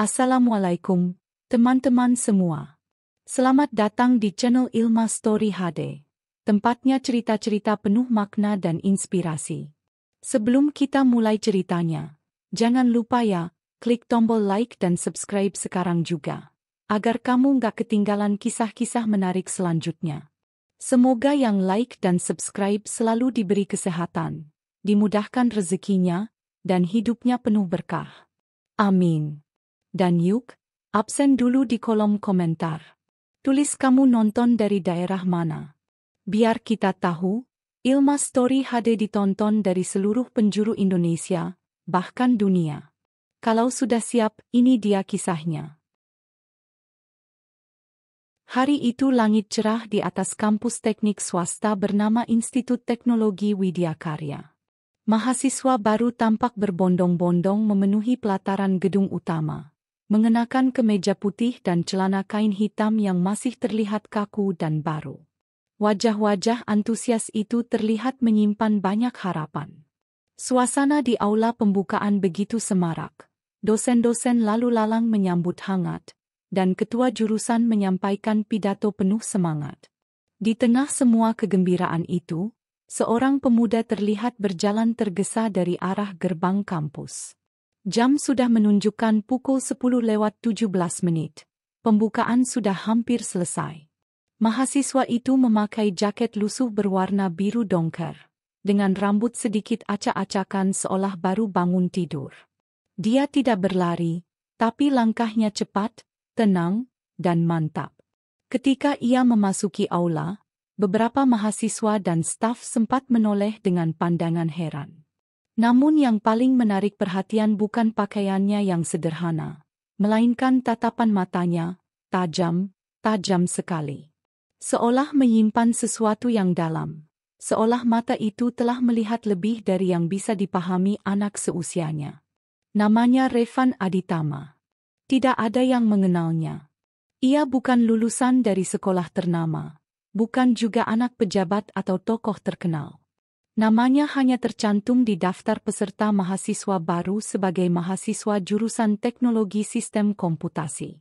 Assalamualaikum, teman-teman semua. Selamat datang di channel Ilma Story HD. Tempatnya cerita-cerita penuh makna dan inspirasi. Sebelum kita mulai ceritanya, jangan lupa ya, klik tombol like dan subscribe sekarang juga, agar kamu nggak ketinggalan kisah-kisah menarik selanjutnya. Semoga yang like dan subscribe selalu diberi kesehatan, dimudahkan rezekinya, dan hidupnya penuh berkah. Amin. Dan yuk, absen dulu di kolom komentar. Tulis kamu nonton dari daerah mana. Biar kita tahu, Ilma Story HD ditonton dari seluruh penjuru Indonesia, bahkan dunia. Kalau sudah siap, ini dia kisahnya. Hari itu langit cerah di atas kampus teknik swasta bernama Institut Teknologi Widya Karya. Mahasiswa baru tampak berbondong-bondong memenuhi pelataran gedung utama, mengenakan kemeja putih dan celana kain hitam yang masih terlihat kaku dan baru. Wajah-wajah antusias itu terlihat menyimpan banyak harapan. Suasana di aula pembukaan begitu semarak. Dosen-dosen lalu lalang menyambut hangat, dan ketua jurusan menyampaikan pidato penuh semangat. Di tengah semua kegembiraan itu, seorang pemuda terlihat berjalan tergesa dari arah gerbang kampus. Jam sudah menunjukkan pukul 10:17. Pembukaan sudah hampir selesai. Mahasiswa itu memakai jaket lusuh berwarna biru dongker, dengan rambut sedikit acak-acakan seolah baru bangun tidur. Dia tidak berlari, tapi langkahnya cepat, tenang, dan mantap. Ketika ia memasuki aula, beberapa mahasiswa dan staf sempat menoleh dengan pandangan heran. Namun yang paling menarik perhatian bukan pakaiannya yang sederhana, melainkan tatapan matanya, tajam sekali. Seolah menyimpan sesuatu yang dalam, seolah mata itu telah melihat lebih dari yang bisa dipahami anak seusianya. Namanya Revan Aditama. Tidak ada yang mengenalnya. Ia bukan lulusan dari sekolah ternama, bukan juga anak pejabat atau tokoh terkenal. Namanya hanya tercantum di daftar peserta mahasiswa baru sebagai mahasiswa jurusan teknologi sistem komputasi.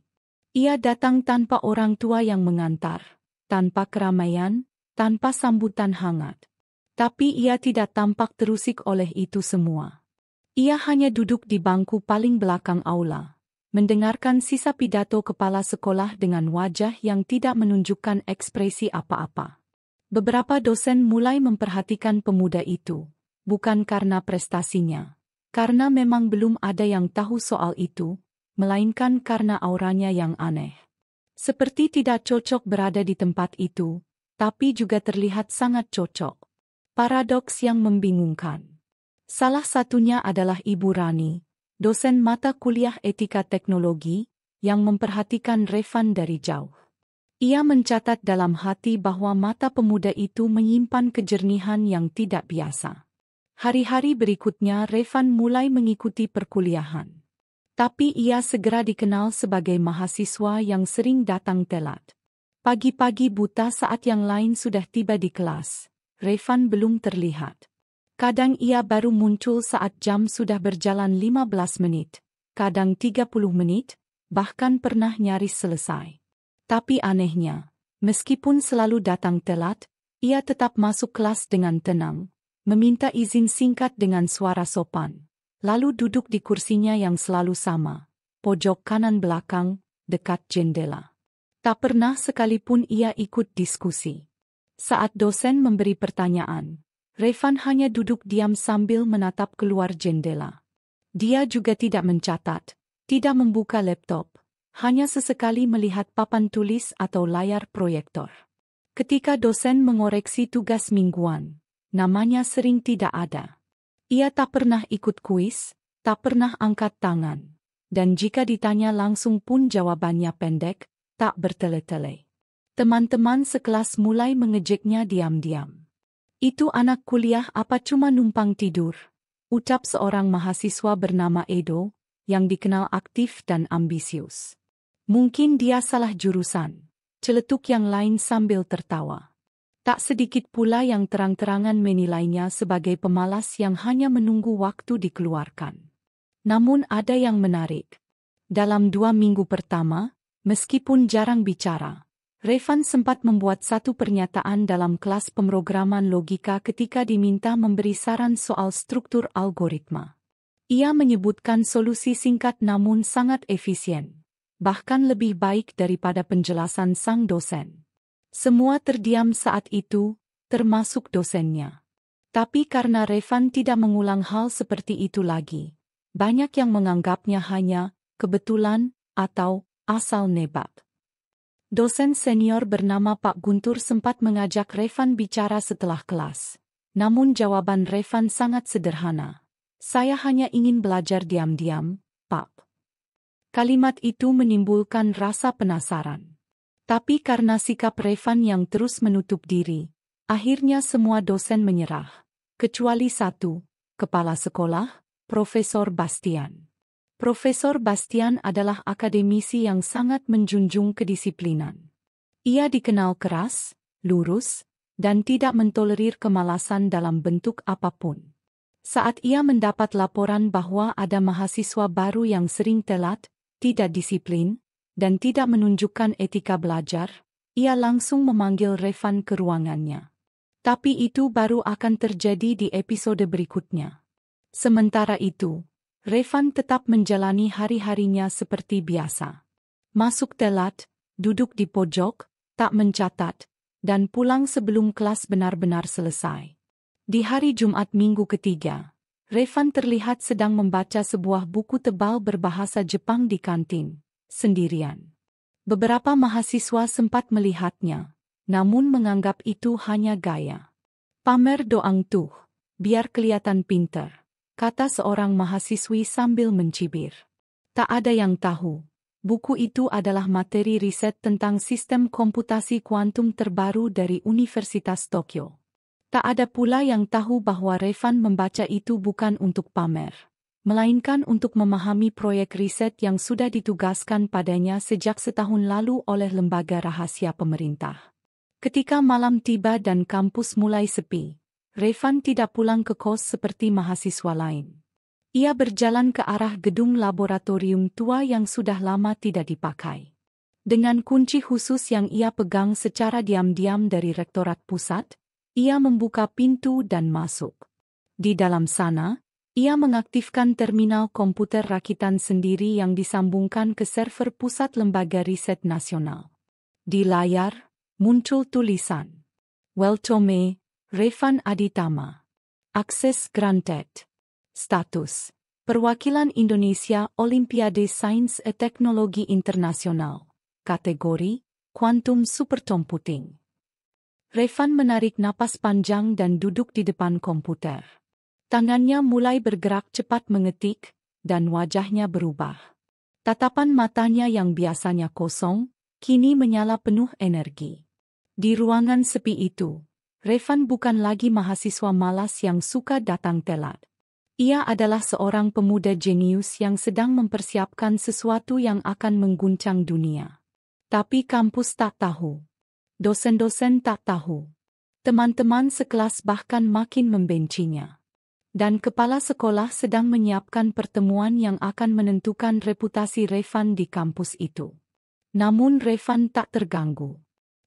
Ia datang tanpa orang tua yang mengantar, tanpa keramaian, tanpa sambutan hangat. Tapi ia tidak tampak terusik oleh itu semua. Ia hanya duduk di bangku paling belakang aula, mendengarkan sisa pidato kepala sekolah dengan wajah yang tidak menunjukkan ekspresi apa-apa. Beberapa dosen mulai memperhatikan pemuda itu, bukan karena prestasinya, karena memang belum ada yang tahu soal itu, melainkan karena auranya yang aneh. Seperti tidak cocok berada di tempat itu, tapi juga terlihat sangat cocok. Paradoks yang membingungkan. Salah satunya adalah Ibu Rani, dosen mata kuliah etika teknologi, yang memperhatikan Revan dari jauh. Ia mencatat dalam hati bahwa mata pemuda itu menyimpan kejernihan yang tidak biasa. Hari-hari berikutnya Revan mulai mengikuti perkuliahan. Tapi ia segera dikenal sebagai mahasiswa yang sering datang telat. Pagi-pagi buta saat yang lain sudah tiba di kelas, Revan belum terlihat. Kadang ia baru muncul saat jam sudah berjalan 15 menit, kadang 30 menit, bahkan pernah nyaris selesai. Tapi anehnya, meskipun selalu datang telat, ia tetap masuk kelas dengan tenang, meminta izin singkat dengan suara sopan, lalu duduk di kursinya yang selalu sama, pojok kanan belakang, dekat jendela. Tak pernah sekalipun ia ikut diskusi. Saat dosen memberi pertanyaan, Revan hanya duduk diam sambil menatap keluar jendela. Dia juga tidak mencatat, tidak membuka laptop, hanya sesekali melihat papan tulis atau layar proyektor. Ketika dosen mengoreksi tugas mingguan, namanya sering tidak ada. Ia tak pernah ikut kuis, tak pernah angkat tangan, dan jika ditanya langsung pun jawabannya pendek, tak bertele-tele. Teman-teman sekelas mulai mengejeknya diam-diam. Itu anak kuliah apa cuma numpang tidur? Ucap seorang mahasiswa bernama Edo, yang dikenal aktif dan ambisius. Mungkin dia salah jurusan, celetuk yang lain sambil tertawa. Tak sedikit pula yang terang-terangan menilainya sebagai pemalas yang hanya menunggu waktu dikeluarkan. Namun ada yang menarik. Dalam 2 minggu pertama, meskipun jarang bicara, Revan sempat membuat satu pernyataan dalam kelas pemrograman logika ketika diminta memberi saran soal struktur algoritma. Ia menyebutkan solusi singkat namun sangat efisien, bahkan lebih baik daripada penjelasan sang dosen. Semua terdiam saat itu, termasuk dosennya. Tapi karena Revan tidak mengulang hal seperti itu lagi, banyak yang menganggapnya hanya kebetulan atau asal nebak. Dosen senior bernama Pak Guntur sempat mengajak Revan bicara setelah kelas. Namun jawaban Revan sangat sederhana. Saya hanya ingin belajar diam-diam, Pak. Kalimat itu menimbulkan rasa penasaran. Tapi karena sikap Revan yang terus menutup diri, akhirnya semua dosen menyerah. Kecuali satu, kepala sekolah, Profesor Bastian. Profesor Bastian adalah akademisi yang sangat menjunjung kedisiplinan. Ia dikenal keras, lurus, dan tidak mentolerir kemalasan dalam bentuk apapun. Saat ia mendapat laporan bahwa ada mahasiswa baru yang sering telat, tidak disiplin, dan tidak menunjukkan etika belajar, ia langsung memanggil Revan ke ruangannya. Tapi itu baru akan terjadi di episode berikutnya. Sementara itu, Revan tetap menjalani hari-harinya seperti biasa. Masuk telat, duduk di pojok, tak mencatat, dan pulang sebelum kelas benar-benar selesai. Di hari Jumat minggu ketiga, Revan terlihat sedang membaca sebuah buku tebal berbahasa Jepang di kantin, sendirian. Beberapa mahasiswa sempat melihatnya, namun menganggap itu hanya gaya. Pamer doang tuh, biar kelihatan pinter, kata seorang mahasiswi sambil mencibir. Tak ada yang tahu, buku itu adalah materi riset tentang sistem komputasi kuantum terbaru dari Universitas Tokyo. Tak ada pula yang tahu bahwa Revan membaca itu bukan untuk pamer, melainkan untuk memahami proyek riset yang sudah ditugaskan padanya sejak setahun lalu oleh lembaga rahasia pemerintah. Ketika malam tiba dan kampus mulai sepi, Revan tidak pulang ke kos seperti mahasiswa lain. Ia berjalan ke arah gedung laboratorium tua yang sudah lama tidak dipakai. Dengan kunci khusus yang ia pegang secara diam-diam dari rektorat pusat, ia membuka pintu dan masuk. Di dalam sana, ia mengaktifkan terminal komputer rakitan sendiri yang disambungkan ke server pusat Lembaga Riset Nasional. Di layar, muncul tulisan, "Welcome, Revan Aditama. Akses granted. Status: Perwakilan Indonesia Olimpiade Sains et Teknologi Internasional. Kategori: Quantum Supercomputing." Revan menarik napas panjang dan duduk di depan komputer. Tangannya mulai bergerak cepat mengetik, dan wajahnya berubah. Tatapan matanya yang biasanya kosong, kini menyala penuh energi. Di ruangan sepi itu, Revan bukan lagi mahasiswa malas yang suka datang telat. Ia adalah seorang pemuda jenius yang sedang mempersiapkan sesuatu yang akan mengguncang dunia. Tapi kampus tak tahu. Dosen-dosen tak tahu. Teman-teman sekelas bahkan makin membencinya. Dan kepala sekolah sedang menyiapkan pertemuan yang akan menentukan reputasi Revan di kampus itu. Namun Revan tak terganggu.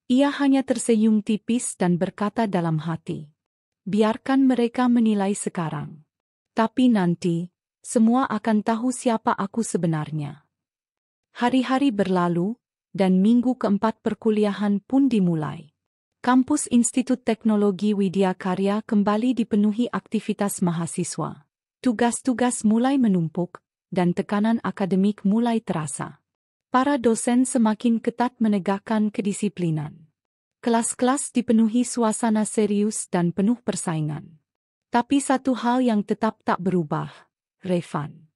Ia hanya tersenyum tipis dan berkata dalam hati, "Biarkan mereka menilai sekarang. Tapi nanti, semua akan tahu siapa aku sebenarnya." Hari-hari berlalu, dan minggu keempat perkuliahan pun dimulai. Kampus Institut Teknologi Widya Karya kembali dipenuhi aktivitas mahasiswa. Tugas-tugas mulai menumpuk, dan tekanan akademik mulai terasa. Para dosen semakin ketat menegakkan kedisiplinan. Kelas-kelas dipenuhi suasana serius dan penuh persaingan. Tapi satu hal yang tetap tak berubah, Revan.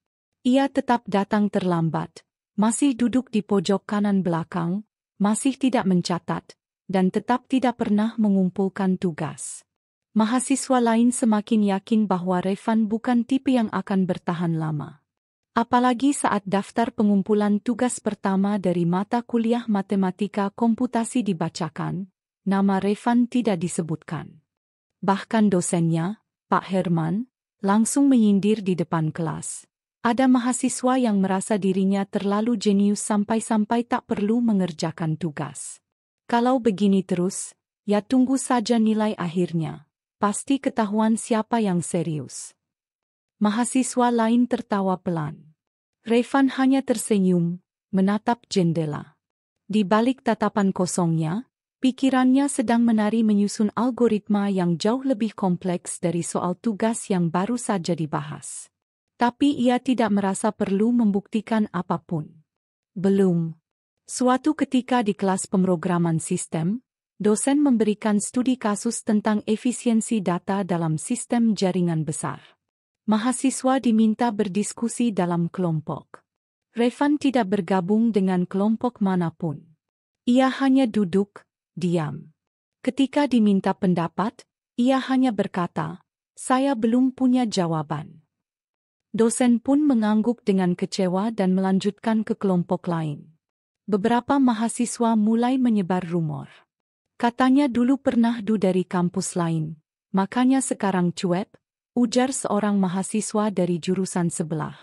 Ia tetap datang terlambat, masih duduk di pojok kanan belakang, masih tidak mencatat, dan tetap tidak pernah mengumpulkan tugas. Mahasiswa lain semakin yakin bahwa Revan bukan tipe yang akan bertahan lama. Apalagi saat daftar pengumpulan tugas pertama dari mata kuliah matematika komputasi dibacakan, nama Revan tidak disebutkan. Bahkan dosennya, Pak Herman, langsung menyindir di depan kelas. Ada mahasiswa yang merasa dirinya terlalu jenius sampai-sampai tak perlu mengerjakan tugas. Kalau begini terus, ya tunggu saja nilai akhirnya. Pasti ketahuan siapa yang serius. Mahasiswa lain tertawa pelan. Revan hanya tersenyum, menatap jendela. Di balik tatapan kosongnya, pikirannya sedang menari menyusun algoritma yang jauh lebih kompleks dari soal tugas yang baru saja dibahas. Tapi ia tidak merasa perlu membuktikan apapun. Belum. Suatu ketika di kelas pemrograman sistem, dosen memberikan studi kasus tentang efisiensi data dalam sistem jaringan besar. Mahasiswa diminta berdiskusi dalam kelompok. Revan tidak bergabung dengan kelompok manapun. Ia hanya duduk, diam. Ketika diminta pendapat, ia hanya berkata, "Saya belum punya jawaban." Dosen pun mengangguk dengan kecewa dan melanjutkan ke kelompok lain. Beberapa mahasiswa mulai menyebar rumor. Katanya dulu pernah dari kampus lain, makanya sekarang cuek, ujar seorang mahasiswa dari jurusan sebelah.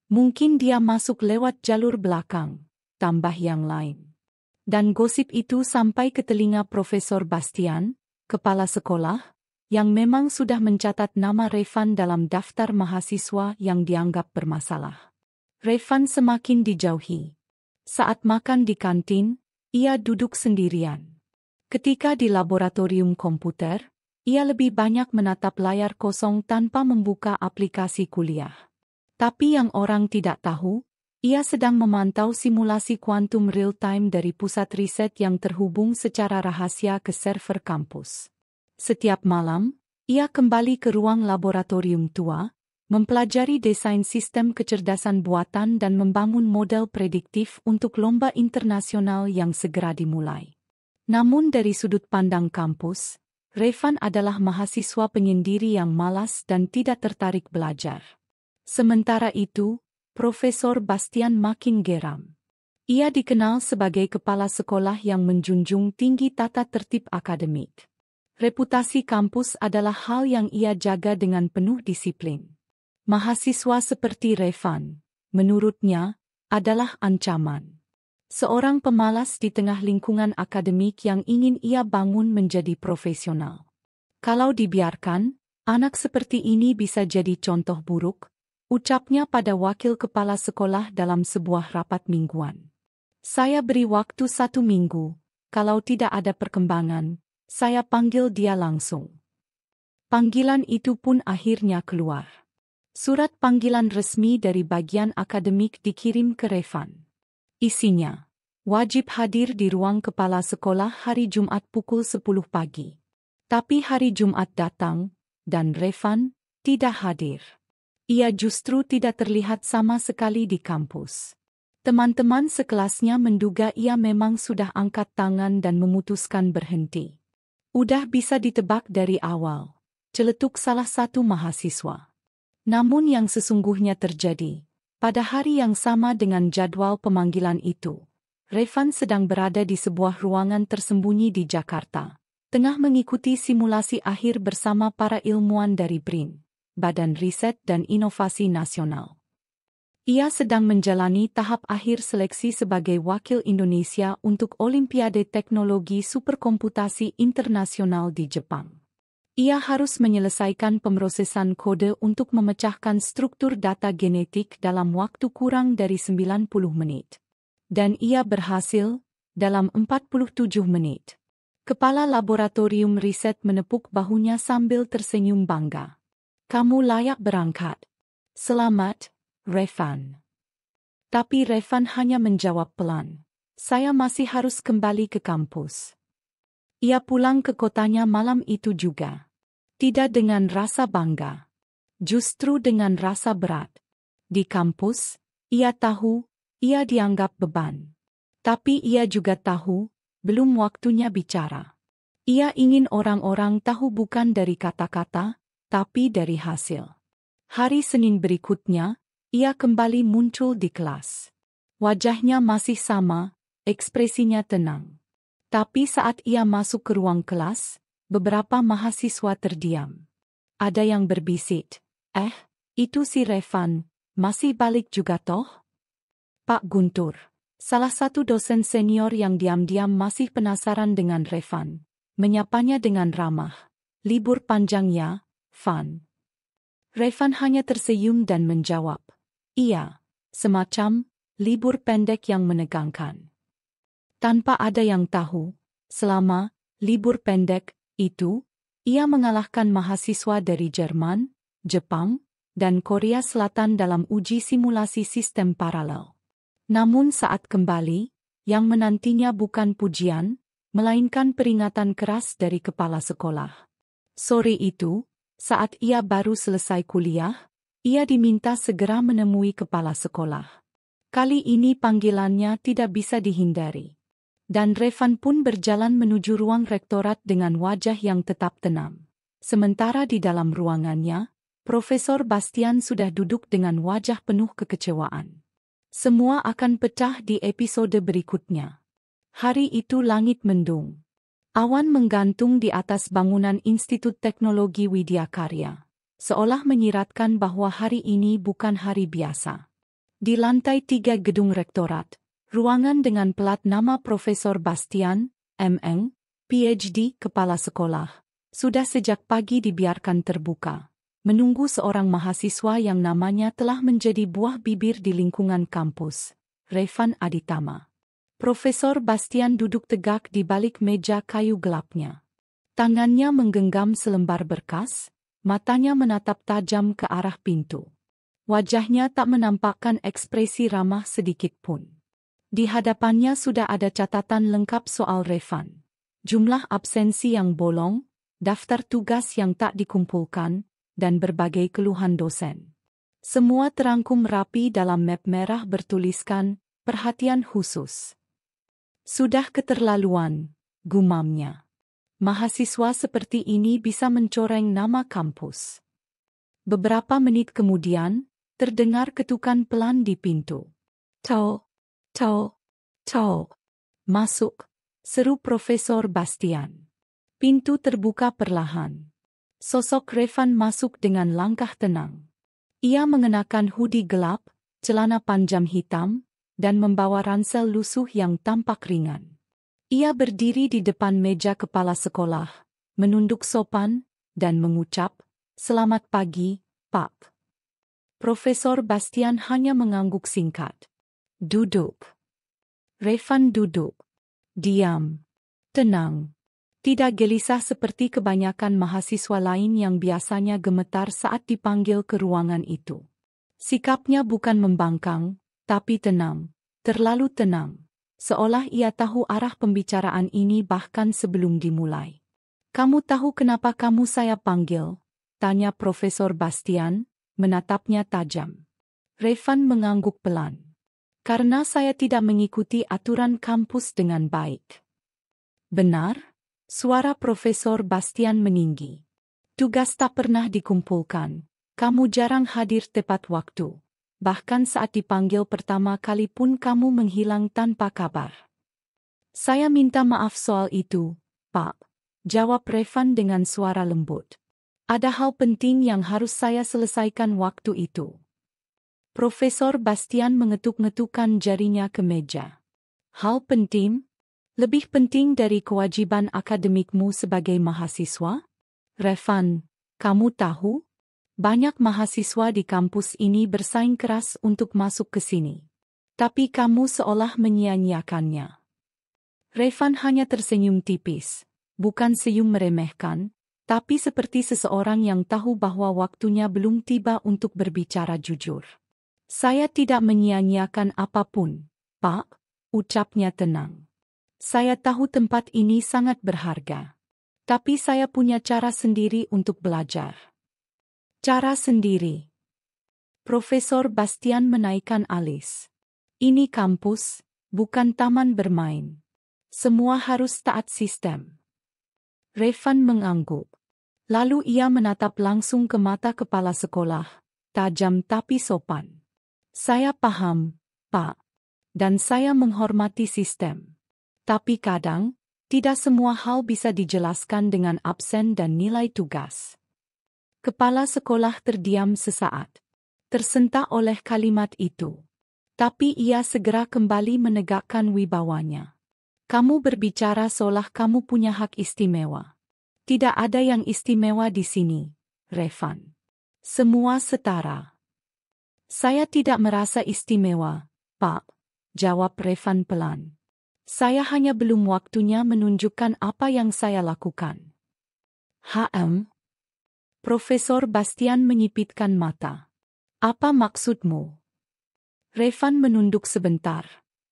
Mungkin dia masuk lewat jalur belakang, tambah yang lain. Dan gosip itu sampai ke telinga Profesor Bastian, kepala sekolah, yang memang sudah mencatat nama Revan dalam daftar mahasiswa yang dianggap bermasalah. Revan semakin dijauhi. Saat makan di kantin, ia duduk sendirian. Ketika di laboratorium komputer, ia lebih banyak menatap layar kosong tanpa membuka aplikasi kuliah. Tapi yang orang tidak tahu, ia sedang memantau simulasi kuantum real-time dari pusat riset yang terhubung secara rahasia ke server kampus. Setiap malam, ia kembali ke ruang laboratorium tua, mempelajari desain sistem kecerdasan buatan dan membangun model prediktif untuk lomba internasional yang segera dimulai. Namun dari sudut pandang kampus, Revan adalah mahasiswa penyendiri yang malas dan tidak tertarik belajar. Sementara itu, Profesor Bastian makin geram. Ia dikenal sebagai kepala sekolah yang menjunjung tinggi tata tertib akademik. Reputasi kampus adalah hal yang ia jaga dengan penuh disiplin. Mahasiswa seperti Revan, menurutnya, adalah ancaman. Seorang pemalas di tengah lingkungan akademik yang ingin ia bangun menjadi profesional. Kalau dibiarkan, anak seperti ini bisa jadi contoh buruk, ucapnya pada wakil kepala sekolah dalam sebuah rapat mingguan. Saya beri waktu 1 minggu, kalau tidak ada perkembangan, saya panggil dia langsung. Panggilan itu pun akhirnya keluar. Surat panggilan resmi dari bagian akademik dikirim ke Revan. Isinya, wajib hadir di ruang kepala sekolah hari Jumat pukul 10 pagi. Tapi hari Jumat datang, dan Revan tidak hadir. Ia justru tidak terlihat sama sekali di kampus. Teman-teman sekelasnya menduga ia memang sudah angkat tangan dan memutuskan berhenti. Udah bisa ditebak dari awal, celetuk salah satu mahasiswa. Namun yang sesungguhnya terjadi, pada hari yang sama dengan jadwal pemanggilan itu, Revan sedang berada di sebuah ruangan tersembunyi di Jakarta, tengah mengikuti simulasi akhir bersama para ilmuwan dari BRIN, Badan Riset dan Inovasi Nasional. Ia sedang menjalani tahap akhir seleksi sebagai wakil Indonesia untuk Olimpiade Teknologi Superkomputasi Internasional di Jepang. Ia harus menyelesaikan pemrosesan kode untuk memecahkan struktur data genetik dalam waktu kurang dari 90 menit. Dan ia berhasil, dalam 47 menit. Kepala laboratorium riset menepuk bahunya sambil tersenyum bangga. "Kamu layak berangkat. Selamat, Revan." Tapi Revan hanya menjawab pelan, "Saya masih harus kembali ke kampus." Ia pulang ke kotanya malam itu juga. Tidak dengan rasa bangga. Justru dengan rasa berat. Di kampus, ia tahu, ia dianggap beban. Tapi ia juga tahu, belum waktunya bicara. Ia ingin orang-orang tahu bukan dari kata-kata, tapi dari hasil. Hari Senin berikutnya, ia kembali muncul di kelas. Wajahnya masih sama, ekspresinya tenang. Tapi saat ia masuk ke ruang kelas, beberapa mahasiswa terdiam. Ada yang berbisik, itu si Revan, Masih balik juga toh? Pak Guntur, salah satu dosen senior yang diam-diam masih penasaran dengan Revan, menyapanya dengan ramah. Libur panjang ya, Van? Revan hanya tersenyum dan menjawab, iya, semacam libur pendek yang menegangkan. Tanpa ada yang tahu, selama libur pendek itu, ia mengalahkan mahasiswa dari Jerman, Jepang, dan Korea Selatan dalam uji simulasi sistem paralel. Namun saat kembali, yang menantinya bukan pujian, melainkan peringatan keras dari kepala sekolah. Sore itu, saat ia baru selesai kuliah, ia diminta segera menemui kepala sekolah. Kali ini panggilannya tidak bisa dihindari. Dan Revan pun berjalan menuju ruang rektorat dengan wajah yang tetap tenang. Sementara di dalam ruangannya, Profesor Bastian sudah duduk dengan wajah penuh kekecewaan. Semua akan pecah di episode berikutnya. Hari itu langit mendung. Awan menggantung di atas bangunan Institut Teknologi Widyakarya, seolah menyiratkan bahwa hari ini bukan hari biasa. Di lantai 3 gedung rektorat, ruangan dengan plat nama Profesor Bastian, M.Eng., PhD, kepala sekolah, sudah sejak pagi dibiarkan terbuka, menunggu seorang mahasiswa yang namanya telah menjadi buah bibir di lingkungan kampus, Revan Aditama. Profesor Bastian duduk tegak di balik meja kayu gelapnya. Tangannya menggenggam selembar berkas, matanya menatap tajam ke arah pintu. Wajahnya tak menampakkan ekspresi ramah sedikit pun. Di hadapannya sudah ada catatan lengkap soal Revan. Jumlah absensi yang bolong, daftar tugas yang tak dikumpulkan, dan berbagai keluhan dosen. Semua terangkum rapi dalam map merah bertuliskan, perhatian khusus. Sudah keterlaluan, gumamnya. Mahasiswa seperti ini bisa mencoreng nama kampus. Beberapa menit kemudian, terdengar ketukan pelan di pintu. Tau, tau, tau. Masuk, seru Profesor Bastian. Pintu terbuka perlahan. Sosok Revan masuk dengan langkah tenang. Ia mengenakan hoodie gelap, celana panjang hitam, dan membawa ransel lusuh yang tampak ringan. Ia berdiri di depan meja kepala sekolah, menunduk sopan, dan mengucap, "Selamat pagi, Pak." Profesor Bastian hanya mengangguk singkat. "Duduk." Revan duduk. Diam. Tenang. Tidak gelisah seperti kebanyakan mahasiswa lain yang biasanya gemetar saat dipanggil ke ruangan itu. Sikapnya bukan membangkang, tapi tenang, terlalu tenang, seolah ia tahu arah pembicaraan ini bahkan sebelum dimulai. "Kamu tahu kenapa kamu saya panggil?" tanya Profesor Bastian, menatapnya tajam. Revan mengangguk pelan. "Karena saya tidak mengikuti aturan kampus dengan baik." "Benar?" Suara Profesor Bastian meninggi. "Tugas tak pernah dikumpulkan. Kamu jarang hadir tepat waktu. Bahkan saat dipanggil pertama kali pun kamu menghilang tanpa kabar." "Saya minta maaf soal itu, Pak," jawab Revan dengan suara lembut. "Ada hal penting yang harus saya selesaikan waktu itu." Profesor Bastian mengetuk-ngetukkan jarinya ke meja. "Hal penting? Lebih penting dari kewajiban akademikmu sebagai mahasiswa? Revan, kamu tahu? Banyak mahasiswa di kampus ini bersaing keras untuk masuk ke sini. Tapi kamu seolah menyia-nyiakannya." Revan hanya tersenyum tipis, bukan senyum meremehkan, tapi seperti seseorang yang tahu bahwa waktunya belum tiba untuk berbicara jujur. "Saya tidak menyia-nyiakan apapun, Pak," ucapnya tenang. "Saya tahu tempat ini sangat berharga. Tapi saya punya cara sendiri untuk belajar." "Cara sendiri?" Profesor Bastian menaikkan alis. "Ini kampus, bukan taman bermain. Semua harus taat sistem." Revan mengangguk. Lalu ia menatap langsung ke mata kepala sekolah, tajam tapi sopan. "Saya paham, Pak. Dan saya menghormati sistem. Tapi kadang, tidak semua hal bisa dijelaskan dengan absen dan nilai tugas." Kepala sekolah terdiam sesaat. tersentak oleh kalimat itu. Tapi ia segera kembali menegakkan wibawanya. Kamu berbicara seolah kamu punya hak istimewa. Tidak ada yang istimewa di sini, Revan. Semua setara. Saya tidak merasa istimewa, Pak, jawab Revan pelan. Saya hanya belum waktunya menunjukkan apa yang saya lakukan. Profesor Bastian menyipitkan mata. Apa maksudmu? Revan menunduk sebentar,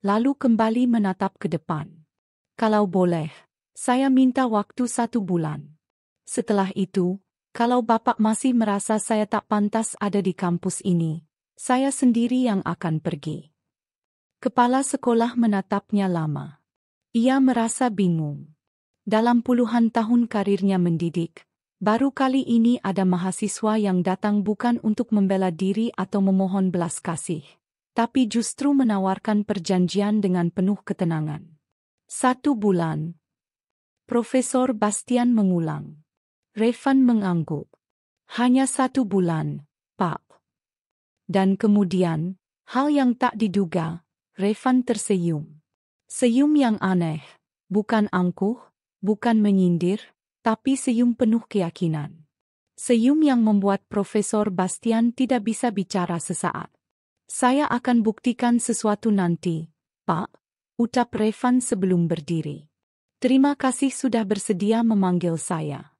lalu kembali menatap ke depan. Kalau boleh, saya minta waktu 1 bulan. Setelah itu, kalau Bapak masih merasa saya tak pantas ada di kampus ini, saya sendiri yang akan pergi. Kepala sekolah menatapnya lama. Ia merasa bingung. Dalam puluhan tahun karirnya mendidik, baru kali ini ada mahasiswa yang datang bukan untuk membela diri atau memohon belas kasih, tapi justru menawarkan perjanjian dengan penuh ketenangan. 1 bulan. Profesor Bastian mengulang. Revan mengangguk. Hanya 1 bulan, Pak. Dan kemudian, hal yang tak diduga, Revan tersenyum. Senyum yang aneh, bukan angkuh, bukan menyindir, tapi senyum penuh keyakinan. Senyum yang membuat Profesor Bastian tidak bisa bicara sesaat. Saya akan buktikan sesuatu nanti, Pak, ucap Revan sebelum berdiri. Terima kasih sudah bersedia memanggil saya.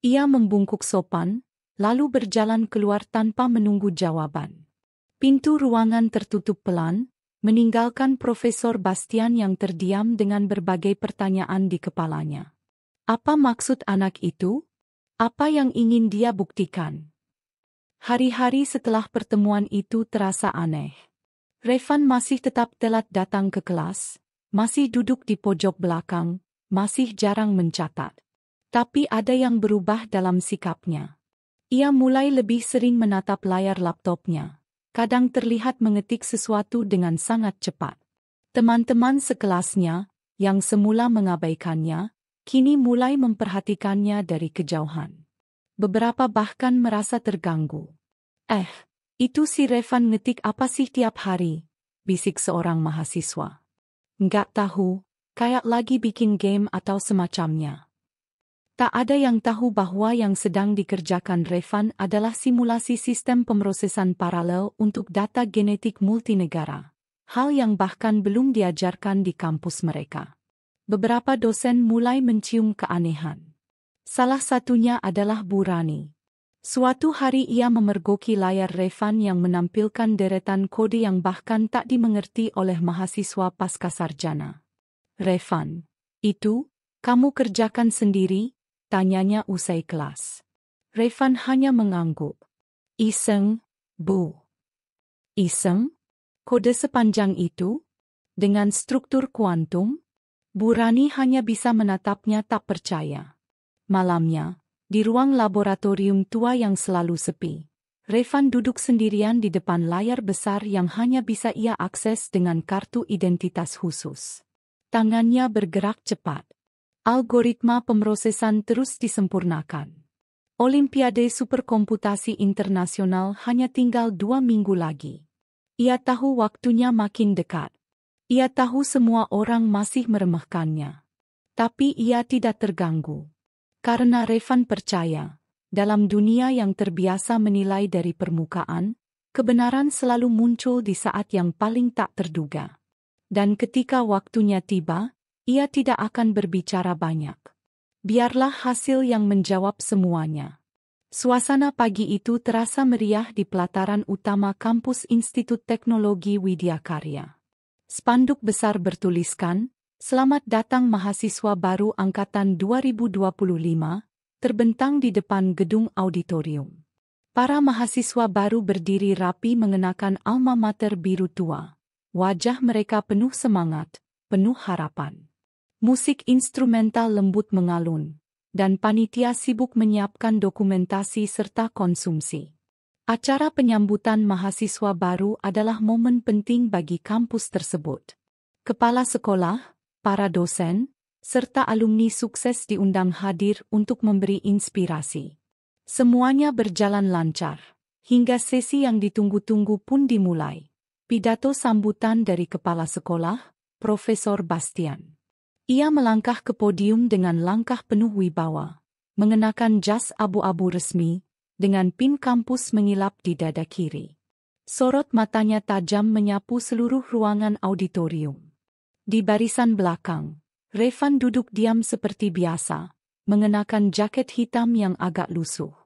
Ia membungkuk sopan, lalu berjalan keluar tanpa menunggu jawaban. Pintu ruangan tertutup pelan, meninggalkan Profesor Bastian yang terdiam dengan berbagai pertanyaan di kepalanya. Apa maksud anak itu? Apa yang ingin dia buktikan? Hari-hari setelah pertemuan itu terasa aneh. Revan masih tetap telat datang ke kelas, masih duduk di pojok belakang, masih jarang mencatat. Tapi ada yang berubah dalam sikapnya. Ia mulai lebih sering menatap layar laptopnya, kadang terlihat mengetik sesuatu dengan sangat cepat. Teman-teman sekelasnya, yang semula mengabaikannya, kini mulai memperhatikannya dari kejauhan. Beberapa bahkan merasa terganggu. Itu si Revan ngetik apa sih tiap hari? Bisik seorang mahasiswa. Nggak tahu, kayak lagi bikin game atau semacamnya. Tak ada yang tahu bahwa yang sedang dikerjakan Revan adalah simulasi sistem pemrosesan paralel untuk data genetik multinegara. Hal yang bahkan belum diajarkan di kampus mereka. Beberapa dosen mulai mencium keanehan. Salah satunya adalah Bu Rani. Suatu hari ia memergoki layar Revan yang menampilkan deretan kode yang bahkan tak dimengerti oleh mahasiswa pascasarjana. Revan, itu, kamu kerjakan sendiri? Tanyanya usai kelas. Revan hanya mengangguk. Iseng, Bu. Iseng? Kode sepanjang itu? Dengan struktur kuantum? Bu Rani hanya bisa menatapnya tak percaya. Malamnya, di ruang laboratorium tua yang selalu sepi, Revan duduk sendirian di depan layar besar yang hanya bisa ia akses dengan kartu identitas khusus. Tangannya bergerak cepat. Algoritma pemrosesan terus disempurnakan. Olimpiade Superkomputasi Internasional hanya tinggal 2 minggu lagi. Ia tahu waktunya makin dekat. Ia tahu semua orang masih meremehkannya. Tapi ia tidak terganggu. Karena Revan percaya, dalam dunia yang terbiasa menilai dari permukaan, kebenaran selalu muncul di saat yang paling tak terduga. Dan ketika waktunya tiba, ia tidak akan berbicara banyak. Biarlah hasil yang menjawab semuanya. Suasana pagi itu terasa meriah di pelataran utama kampus Institut Teknologi Widya Karya. Spanduk besar bertuliskan, "Selamat datang mahasiswa baru angkatan 2025, terbentang di depan gedung auditorium. Para mahasiswa baru berdiri rapi mengenakan alma mater biru tua. Wajah mereka penuh semangat, penuh harapan. Musik instrumental lembut mengalun, dan panitia sibuk menyiapkan dokumentasi serta konsumsi. Acara penyambutan mahasiswa baru adalah momen penting bagi kampus tersebut. Kepala sekolah, para dosen, serta alumni sukses diundang hadir untuk memberi inspirasi. Semuanya berjalan lancar, Hingga sesi yang ditunggu-tunggu pun dimulai. Pidato sambutan dari kepala sekolah, Profesor Bastian. Ia melangkah ke podium dengan langkah penuh wibawa, mengenakan jas abu-abu resmi, dengan pin kampus mengilap di dada kiri. Sorot matanya tajam menyapu seluruh ruangan auditorium. Di barisan belakang, Revan duduk diam seperti biasa, mengenakan jaket hitam yang agak lusuh.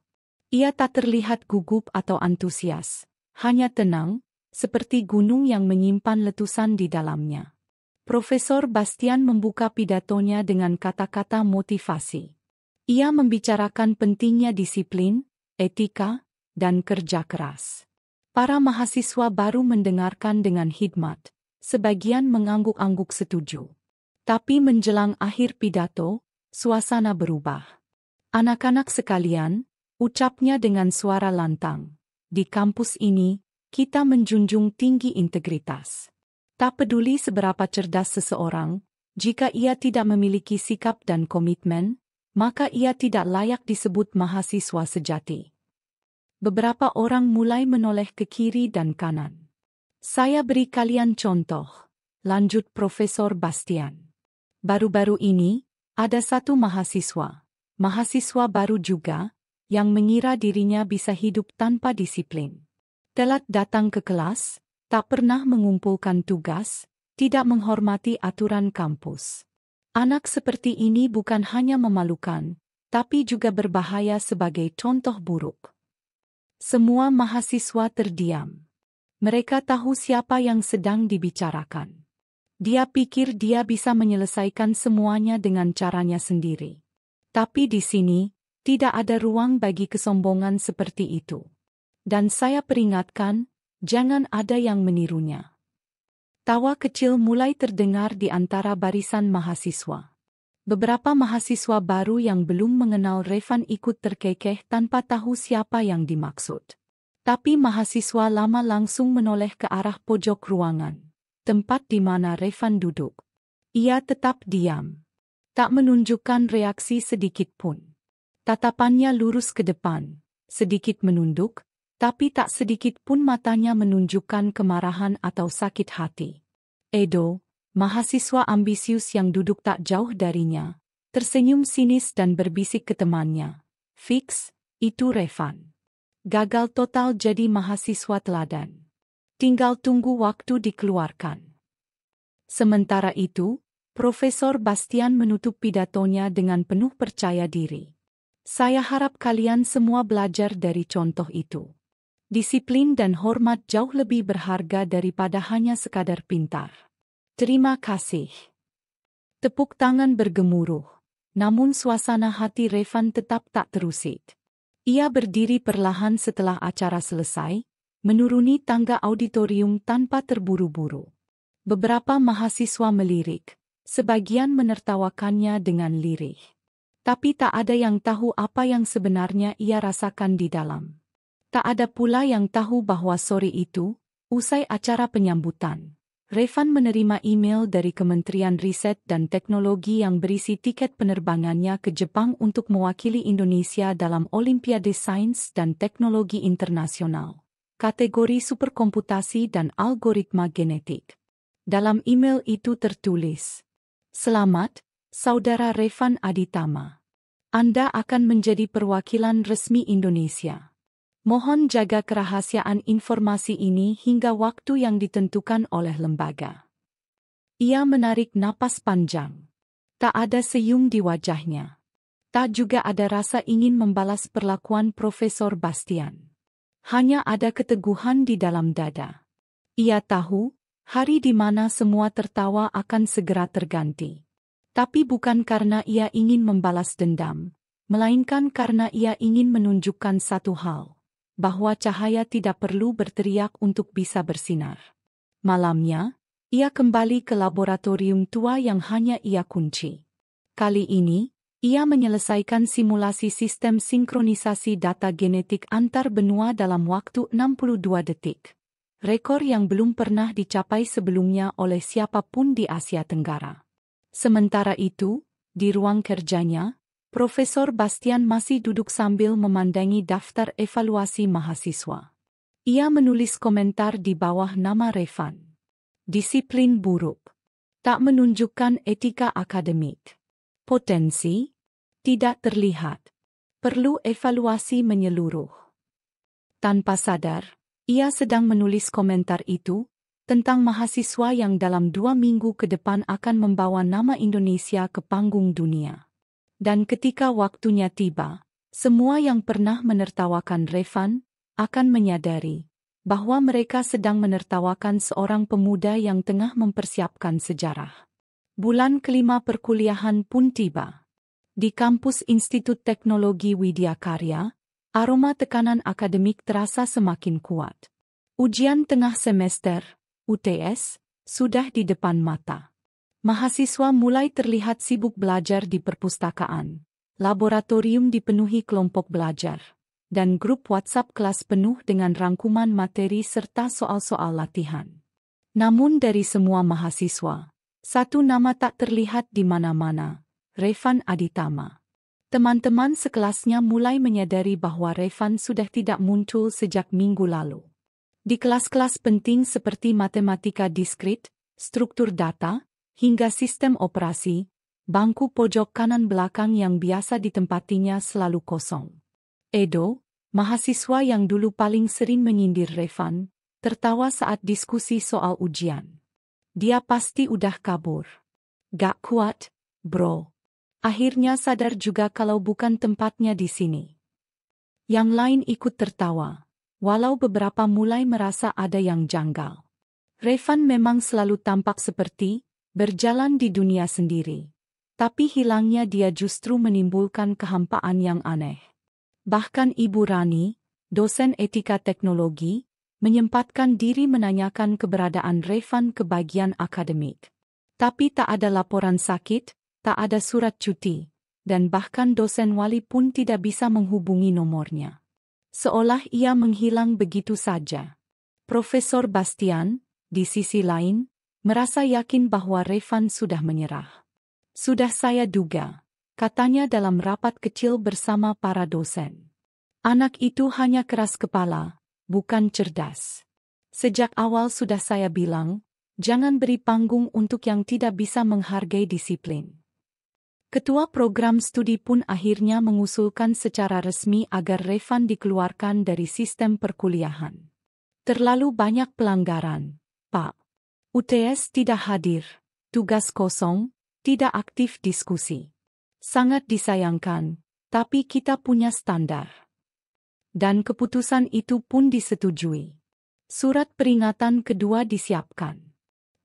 Ia tak terlihat gugup atau antusias, hanya tenang, seperti gunung yang menyimpan letusan di dalamnya. Profesor Bastian membuka pidatonya dengan kata-kata motivasi. Ia membicarakan pentingnya disiplin, etika, dan kerja keras. Para mahasiswa baru mendengarkan dengan hikmat, sebagian mengangguk-angguk setuju. Tapi menjelang akhir pidato, suasana berubah. Anak-anak sekalian, ucapnya dengan suara lantang, di kampus ini, kita menjunjung tinggi integritas. Tak peduli seberapa cerdas seseorang, jika ia tidak memiliki sikap dan komitmen, maka ia tidak layak disebut mahasiswa sejati. Beberapa orang mulai menoleh ke kiri dan kanan. Saya beri kalian contoh, lanjut Profesor Bastian. Baru-baru ini, ada satu mahasiswa baru juga, yang mengira dirinya bisa hidup tanpa disiplin. Telat datang ke kelas, tak pernah mengumpulkan tugas, tidak menghormati aturan kampus. Anak seperti ini bukan hanya memalukan, tapi juga berbahaya sebagai contoh buruk. Semua mahasiswa terdiam. Mereka tahu siapa yang sedang dibicarakan. Dia pikir dia bisa menyelesaikan semuanya dengan caranya sendiri. Tapi di sini, tidak ada ruang bagi kesombongan seperti itu. Dan saya peringatkan, jangan ada yang menirunya. Tawa kecil mulai terdengar di antara barisan mahasiswa. Beberapa mahasiswa baru yang belum mengenal Revan ikut terkekeh tanpa tahu siapa yang dimaksud. Tapi mahasiswa lama langsung menoleh ke arah pojok ruangan, tempat di mana Revan duduk. Ia tetap diam. Tak menunjukkan reaksi sedikit pun. Tatapannya lurus ke depan, sedikit menunduk, tapi tak sedikit pun matanya menunjukkan kemarahan atau sakit hati. Edo, mahasiswa ambisius yang duduk tak jauh darinya, tersenyum sinis dan berbisik ke temannya. Fix, itu Revan. Gagal total jadi mahasiswa teladan. Tinggal tunggu waktu dikeluarkan. Sementara itu, Profesor Bastian menutup pidatonya dengan penuh percaya diri. Saya harap kalian semua belajar dari contoh itu. Disiplin dan hormat jauh lebih berharga daripada hanya sekadar pintar. Terima kasih. Tepuk tangan bergemuruh, namun suasana hati Revan tetap tak terusik. Ia berdiri perlahan setelah acara selesai, menuruni tangga auditorium tanpa terburu-buru. Beberapa mahasiswa melirik, sebagian menertawakannya dengan lirih. Tapi tak ada yang tahu apa yang sebenarnya ia rasakan di dalam. Tak ada pula yang tahu bahwa sore itu, usai acara penyambutan, Revan menerima email dari Kementerian Riset dan Teknologi yang berisi tiket penerbangannya ke Jepang untuk mewakili Indonesia dalam Olimpiade Sains dan Teknologi Internasional, kategori superkomputasi dan algoritma genetik. Dalam email itu tertulis, "Selamat, Saudara Revan Aditama. Anda akan menjadi perwakilan resmi Indonesia. Mohon jaga kerahasiaan informasi ini hingga waktu yang ditentukan oleh lembaga." Ia menarik napas panjang. Tak ada senyum di wajahnya. Tak juga ada rasa ingin membalas perlakuan Profesor Bastian. Hanya ada keteguhan di dalam dada. Ia tahu, hari di mana semua tertawa akan segera terganti. Tapi bukan karena ia ingin membalas dendam, melainkan karena ia ingin menunjukkan satu hal. Bahwa cahaya tidak perlu berteriak untuk bisa bersinar. Malamnya, ia kembali ke laboratorium tua yang hanya ia kunci. Kali ini, ia menyelesaikan simulasi sistem sinkronisasi data genetik antar benua dalam waktu 62 detik. Rekor yang belum pernah dicapai sebelumnya oleh siapapun di Asia Tenggara. Sementara itu, di ruang kerjanya, Profesor Bastian masih duduk sambil memandangi daftar evaluasi mahasiswa. Ia menulis komentar di bawah nama Revan. Disiplin buruk. Tak menunjukkan etika akademik. Potensi? Tidak terlihat. Perlu evaluasi menyeluruh. Tanpa sadar, ia sedang menulis komentar itu tentang mahasiswa yang dalam 2 minggu ke depan akan membawa nama Indonesia ke panggung dunia. Dan ketika waktunya tiba, semua yang pernah menertawakan Revan akan menyadari bahwa mereka sedang menertawakan seorang pemuda yang tengah mempersiapkan sejarah. Bulan kelima perkuliahan pun tiba. Di kampus Institut Teknologi Widya Karya, aroma tekanan akademik terasa semakin kuat. Ujian tengah semester, UTS, sudah di depan mata. Mahasiswa mulai terlihat sibuk belajar di perpustakaan. Laboratorium dipenuhi kelompok belajar, dan grup WhatsApp kelas penuh dengan rangkuman materi serta soal-soal latihan. Namun dari semua mahasiswa, satu nama tak terlihat di mana-mana, Revan Aditama. Teman-teman sekelasnya mulai menyadari bahwa Revan sudah tidak muncul sejak minggu lalu. Di kelas-kelas penting seperti matematika diskrit, struktur data, hingga sistem operasi, bangku pojok kanan belakang yang biasa ditempatinya selalu kosong. Edo, mahasiswa yang dulu paling sering menyindir Revan, tertawa saat diskusi soal ujian. Dia pasti udah kabur. Gak kuat, bro. Akhirnya sadar juga kalau bukan tempatnya di sini. Yang lain ikut tertawa, walau beberapa mulai merasa ada yang janggal. Revan memang selalu tampak seperti berjalan di dunia sendiri. Tapi hilangnya dia justru menimbulkan kehampaan yang aneh. Bahkan Ibu Rani, dosen etika teknologi, menyempatkan diri menanyakan keberadaan Revan ke bagian akademik. Tapi tak ada laporan sakit, tak ada surat cuti, dan bahkan dosen wali pun tidak bisa menghubungi nomornya. Seolah ia menghilang begitu saja. Profesor Bastian, di sisi lain, merasa yakin bahwa Revan sudah menyerah. Sudah saya duga, katanya dalam rapat kecil bersama para dosen. Anak itu hanya keras kepala, bukan cerdas. Sejak awal sudah saya bilang, jangan beri panggung untuk yang tidak bisa menghargai disiplin. Ketua program studi pun akhirnya mengusulkan secara resmi agar Revan dikeluarkan dari sistem perkuliahan. Terlalu banyak pelanggaran, Pak. UTS tidak hadir, tugas kosong, tidak aktif diskusi. Sangat disayangkan, tapi kita punya standar. Dan keputusan itu pun disetujui. Surat peringatan kedua disiapkan.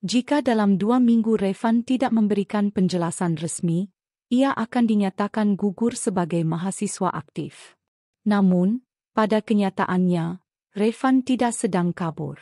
Jika dalam 2 minggu Revan tidak memberikan penjelasan resmi, ia akan dinyatakan gugur sebagai mahasiswa aktif. Namun, pada kenyataannya, Revan tidak sedang kabur.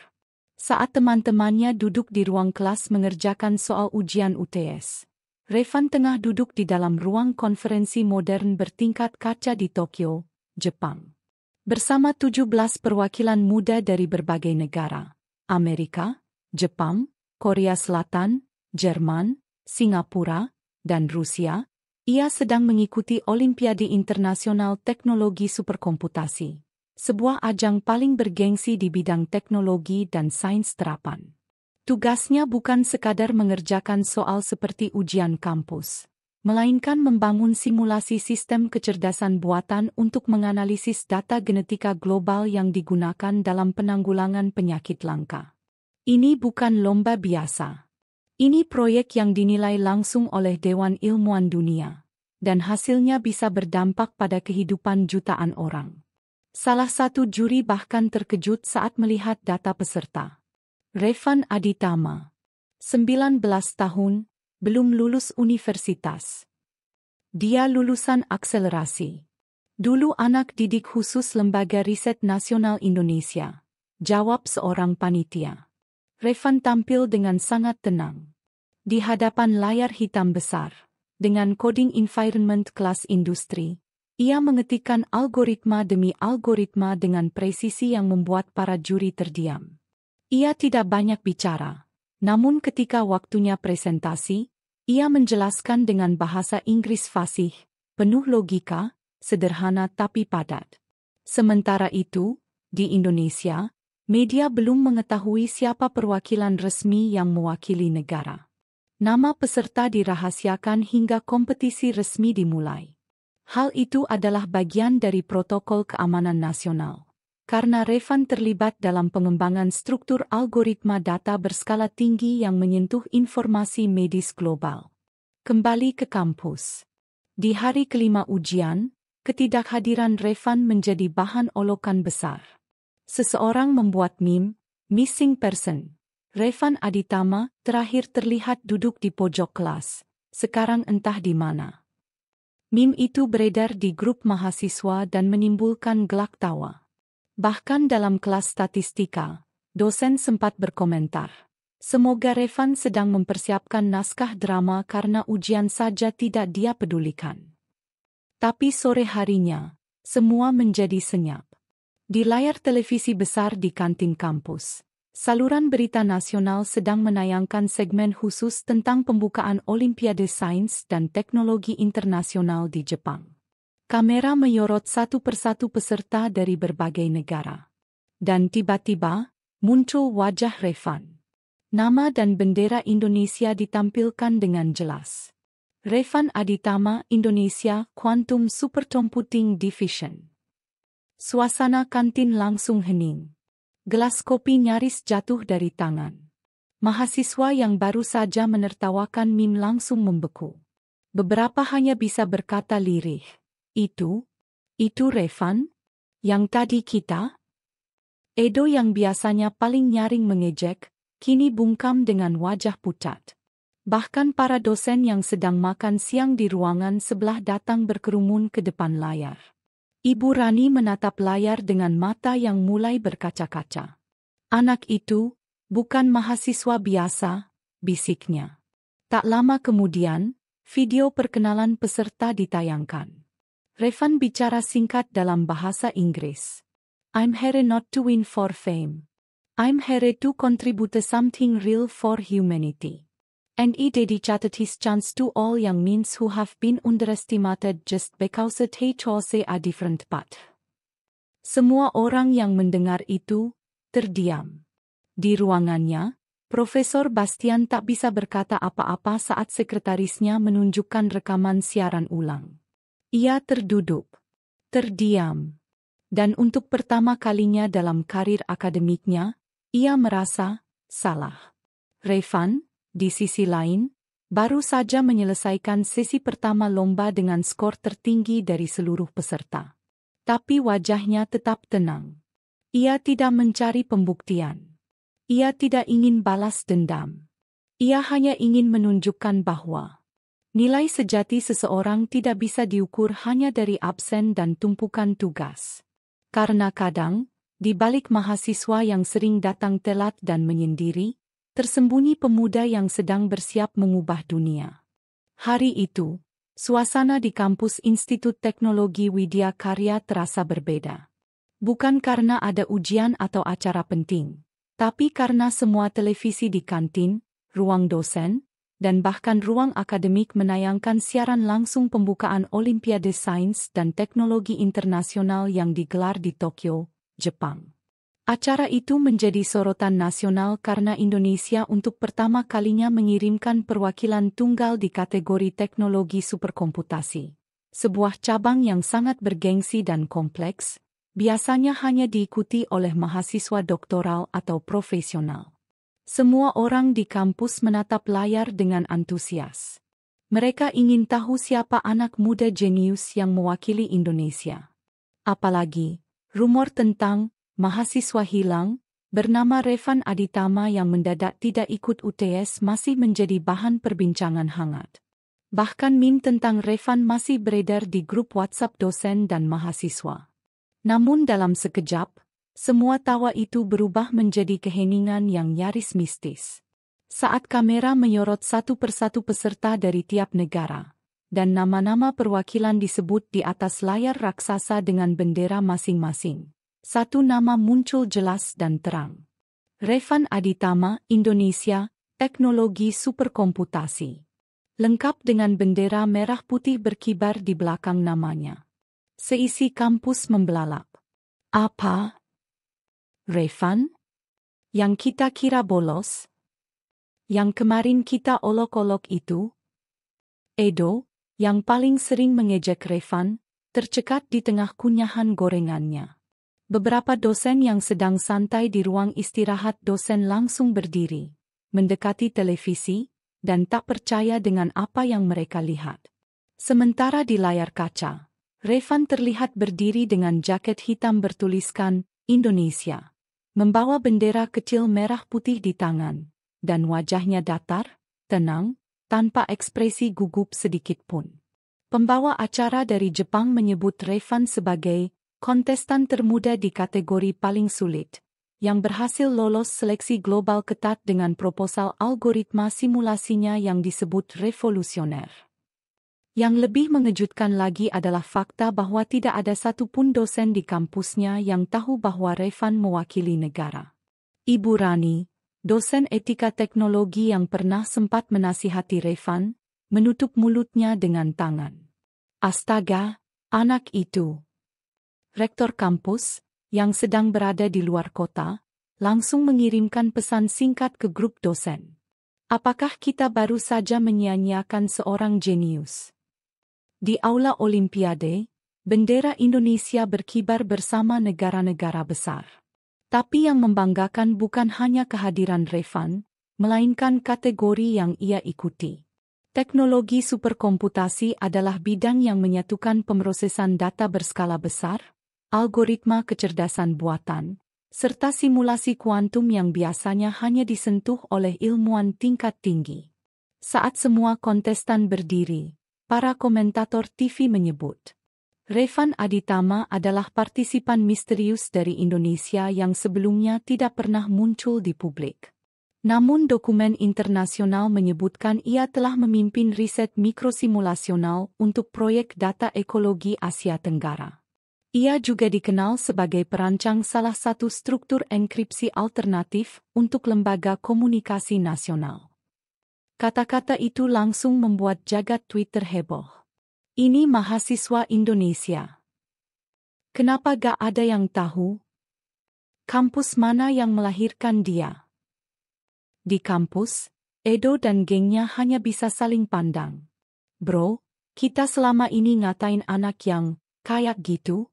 Saat teman-temannya duduk di ruang kelas mengerjakan soal ujian UTS, Revan tengah duduk di dalam ruang konferensi modern bertingkat kaca di Tokyo, Jepang. Bersama 17 perwakilan muda dari berbagai negara, Amerika, Jepang, Korea Selatan, Jerman, Singapura, dan Rusia, ia sedang mengikuti Olimpiade Internasional Teknologi Superkomputasi, sebuah ajang paling bergengsi di bidang teknologi dan sains terapan. Tugasnya bukan sekadar mengerjakan soal seperti ujian kampus, melainkan membangun simulasi sistem kecerdasan buatan untuk menganalisis data genetika global yang digunakan dalam penanggulangan penyakit langka. Ini bukan lomba biasa. Ini proyek yang dinilai langsung oleh Dewan Ilmuwan Dunia, dan hasilnya bisa berdampak pada kehidupan jutaan orang. Salah satu juri bahkan terkejut saat melihat data peserta. Revan Aditama, 19 tahun, belum lulus universitas. Dia lulusan akselerasi. Dulu anak didik khusus Lembaga Riset Nasional Indonesia, jawab seorang panitia. Revan tampil dengan sangat tenang. Di hadapan layar hitam besar, dengan coding environment kelas industri, ia mengetikkan algoritma demi algoritma dengan presisi yang membuat para juri terdiam. Ia tidak banyak bicara, namun ketika waktunya presentasi, ia menjelaskan dengan bahasa Inggris fasih, penuh logika, sederhana tapi padat. Sementara itu, di Indonesia, Media belum mengetahui siapa perwakilan resmi yang mewakili negara. Nama peserta dirahasiakan hingga kompetisi resmi dimulai. Hal itu adalah bagian dari protokol keamanan nasional. Karena Revan terlibat dalam pengembangan struktur algoritma data berskala tinggi yang menyentuh informasi medis global. Kembali ke kampus. Di hari kelima ujian, ketidakhadiran Revan menjadi bahan olokan besar. Seseorang membuat meme, missing person. Revan Aditama terakhir terlihat duduk di pojok kelas, sekarang entah di mana. Meme itu beredar di grup mahasiswa dan menimbulkan gelak tawa. Bahkan dalam kelas statistika, dosen sempat berkomentar, semoga Revan sedang mempersiapkan naskah drama karena ujian saja tidak dia pedulikan. Tapi sore harinya, semua menjadi senyap. Di layar televisi besar di kantin kampus, saluran berita nasional sedang menayangkan segmen khusus tentang pembukaan Olimpiade Sains dan Teknologi Internasional di Jepang. Kamera menyorot satu persatu peserta dari berbagai negara. Dan tiba-tiba, muncul wajah Revan. Nama dan bendera Indonesia ditampilkan dengan jelas. Revan Aditama, Indonesia, Quantum Supercomputing Division. Suasana kantin langsung hening. Gelas kopi nyaris jatuh dari tangan. Mahasiswa yang baru saja menertawakan meme langsung membeku. Beberapa hanya bisa berkata lirih. Itu Revan? Yang tadi kita? Edo yang biasanya paling nyaring mengejek, kini bungkam dengan wajah pucat. Bahkan para dosen yang sedang makan siang di ruangan sebelah datang berkerumun ke depan layar. Ibu Rani menatap layar dengan mata yang mulai berkaca-kaca. Anak itu bukan mahasiswa biasa, bisiknya. Tak lama kemudian, video perkenalan peserta ditayangkan. Revan bicara singkat dalam bahasa Inggris. I'm here not to win for fame. I'm here to contribute something real for humanity. And he dedicated his chance to all young minds who have been underestimated just because they chose a different path. Semua orang yang mendengar itu terdiam. Di ruangannya, Profesor Bastian tak bisa berkata apa-apa saat sekretarisnya menunjukkan rekaman siaran ulang. Ia terduduk, terdiam. Dan untuk pertama kalinya dalam karir akademiknya, ia merasa salah. Revan, di sisi lain, baru saja menyelesaikan sesi pertama lomba dengan skor tertinggi dari seluruh peserta. Tapi wajahnya tetap tenang. Ia tidak mencari pembuktian. Ia tidak ingin balas dendam. Ia hanya ingin menunjukkan bahwa nilai sejati seseorang tidak bisa diukur hanya dari absen dan tumpukan tugas. Karena kadang, di balik mahasiswa yang sering datang telat dan menyendiri, tersembunyi pemuda yang sedang bersiap mengubah dunia. Hari itu, suasana di kampus Institut Teknologi Widya Karya terasa berbeda. Bukan karena ada ujian atau acara penting, tapi karena semua televisi di kantin, ruang dosen, dan bahkan ruang akademik menayangkan siaran langsung pembukaan Olimpiade Sains dan Teknologi Internasional yang digelar di Tokyo, Jepang. Acara itu menjadi sorotan nasional karena Indonesia untuk pertama kalinya mengirimkan perwakilan tunggal di kategori teknologi superkomputasi. Sebuah cabang yang sangat bergengsi dan kompleks, biasanya hanya diikuti oleh mahasiswa doktoral atau profesional. Semua orang di kampus menatap layar dengan antusias. Mereka ingin tahu siapa anak muda jenius yang mewakili Indonesia. Apalagi, rumor tentang mahasiswa hilang, bernama Revan Aditama yang mendadak tidak ikut UTS masih menjadi bahan perbincangan hangat. Bahkan meme tentang Revan masih beredar di grup WhatsApp dosen dan mahasiswa. Namun dalam sekejap, semua tawa itu berubah menjadi keheningan yang nyaris mistis. Saat kamera menyorot satu persatu peserta dari tiap negara, dan nama-nama perwakilan disebut di atas layar raksasa dengan bendera masing-masing. Satu nama muncul jelas dan terang. Revan Aditama, Indonesia, Teknologi Superkomputasi. Lengkap dengan bendera merah putih berkibar di belakang namanya. Seisi kampus membelalak. Apa? Revan? Yang kita kira bolos? Yang kemarin kita olok-olok itu? Edo, yang paling sering mengejek Revan, tercekat di tengah kunyahan gorengannya. Beberapa dosen yang sedang santai di ruang istirahat dosen langsung berdiri, mendekati televisi, dan tak percaya dengan apa yang mereka lihat. Sementara di layar kaca, Revan terlihat berdiri dengan jaket hitam bertuliskan Indonesia, membawa bendera kecil merah putih di tangan, dan wajahnya datar, tenang, tanpa ekspresi gugup sedikit pun. Pembawa acara dari Jepang menyebut Revan sebagai kontestan termuda di kategori paling sulit, yang berhasil lolos seleksi global ketat dengan proposal algoritma simulasinya yang disebut revolusioner. Yang lebih mengejutkan lagi adalah fakta bahwa tidak ada satupun dosen di kampusnya yang tahu bahwa Revan mewakili negara. Ibu Rani, dosen etika teknologi yang pernah sempat menasihati Revan, menutup mulutnya dengan tangan. Astaga, anak itu. Rektor kampus, yang sedang berada di luar kota, langsung mengirimkan pesan singkat ke grup dosen. Apakah kita baru saja menyia-nyiakan seorang jenius? Di Aula Olimpiade, bendera Indonesia berkibar bersama negara-negara besar. Tapi yang membanggakan bukan hanya kehadiran Revan, melainkan kategori yang ia ikuti. Teknologi superkomputasi adalah bidang yang menyatukan pemrosesan data berskala besar, algoritma kecerdasan buatan, serta simulasi kuantum yang biasanya hanya disentuh oleh ilmuwan tingkat tinggi. Saat semua kontestan berdiri, para komentator TV menyebut, Revan Aditama adalah partisipan misterius dari Indonesia yang sebelumnya tidak pernah muncul di publik. Namun dokumen internasional menyebutkan ia telah memimpin riset mikrosimulasional untuk proyek data ekologi Asia Tenggara. Ia juga dikenal sebagai perancang salah satu struktur enkripsi alternatif untuk lembaga komunikasi nasional. Kata-kata itu langsung membuat jagat Twitter heboh. Ini mahasiswa Indonesia. Kenapa gak ada yang tahu? Kampus mana yang melahirkan dia? Di kampus, Edo dan gengnya hanya bisa saling pandang. Bro, kita selama ini ngatain anak yang kayak gitu?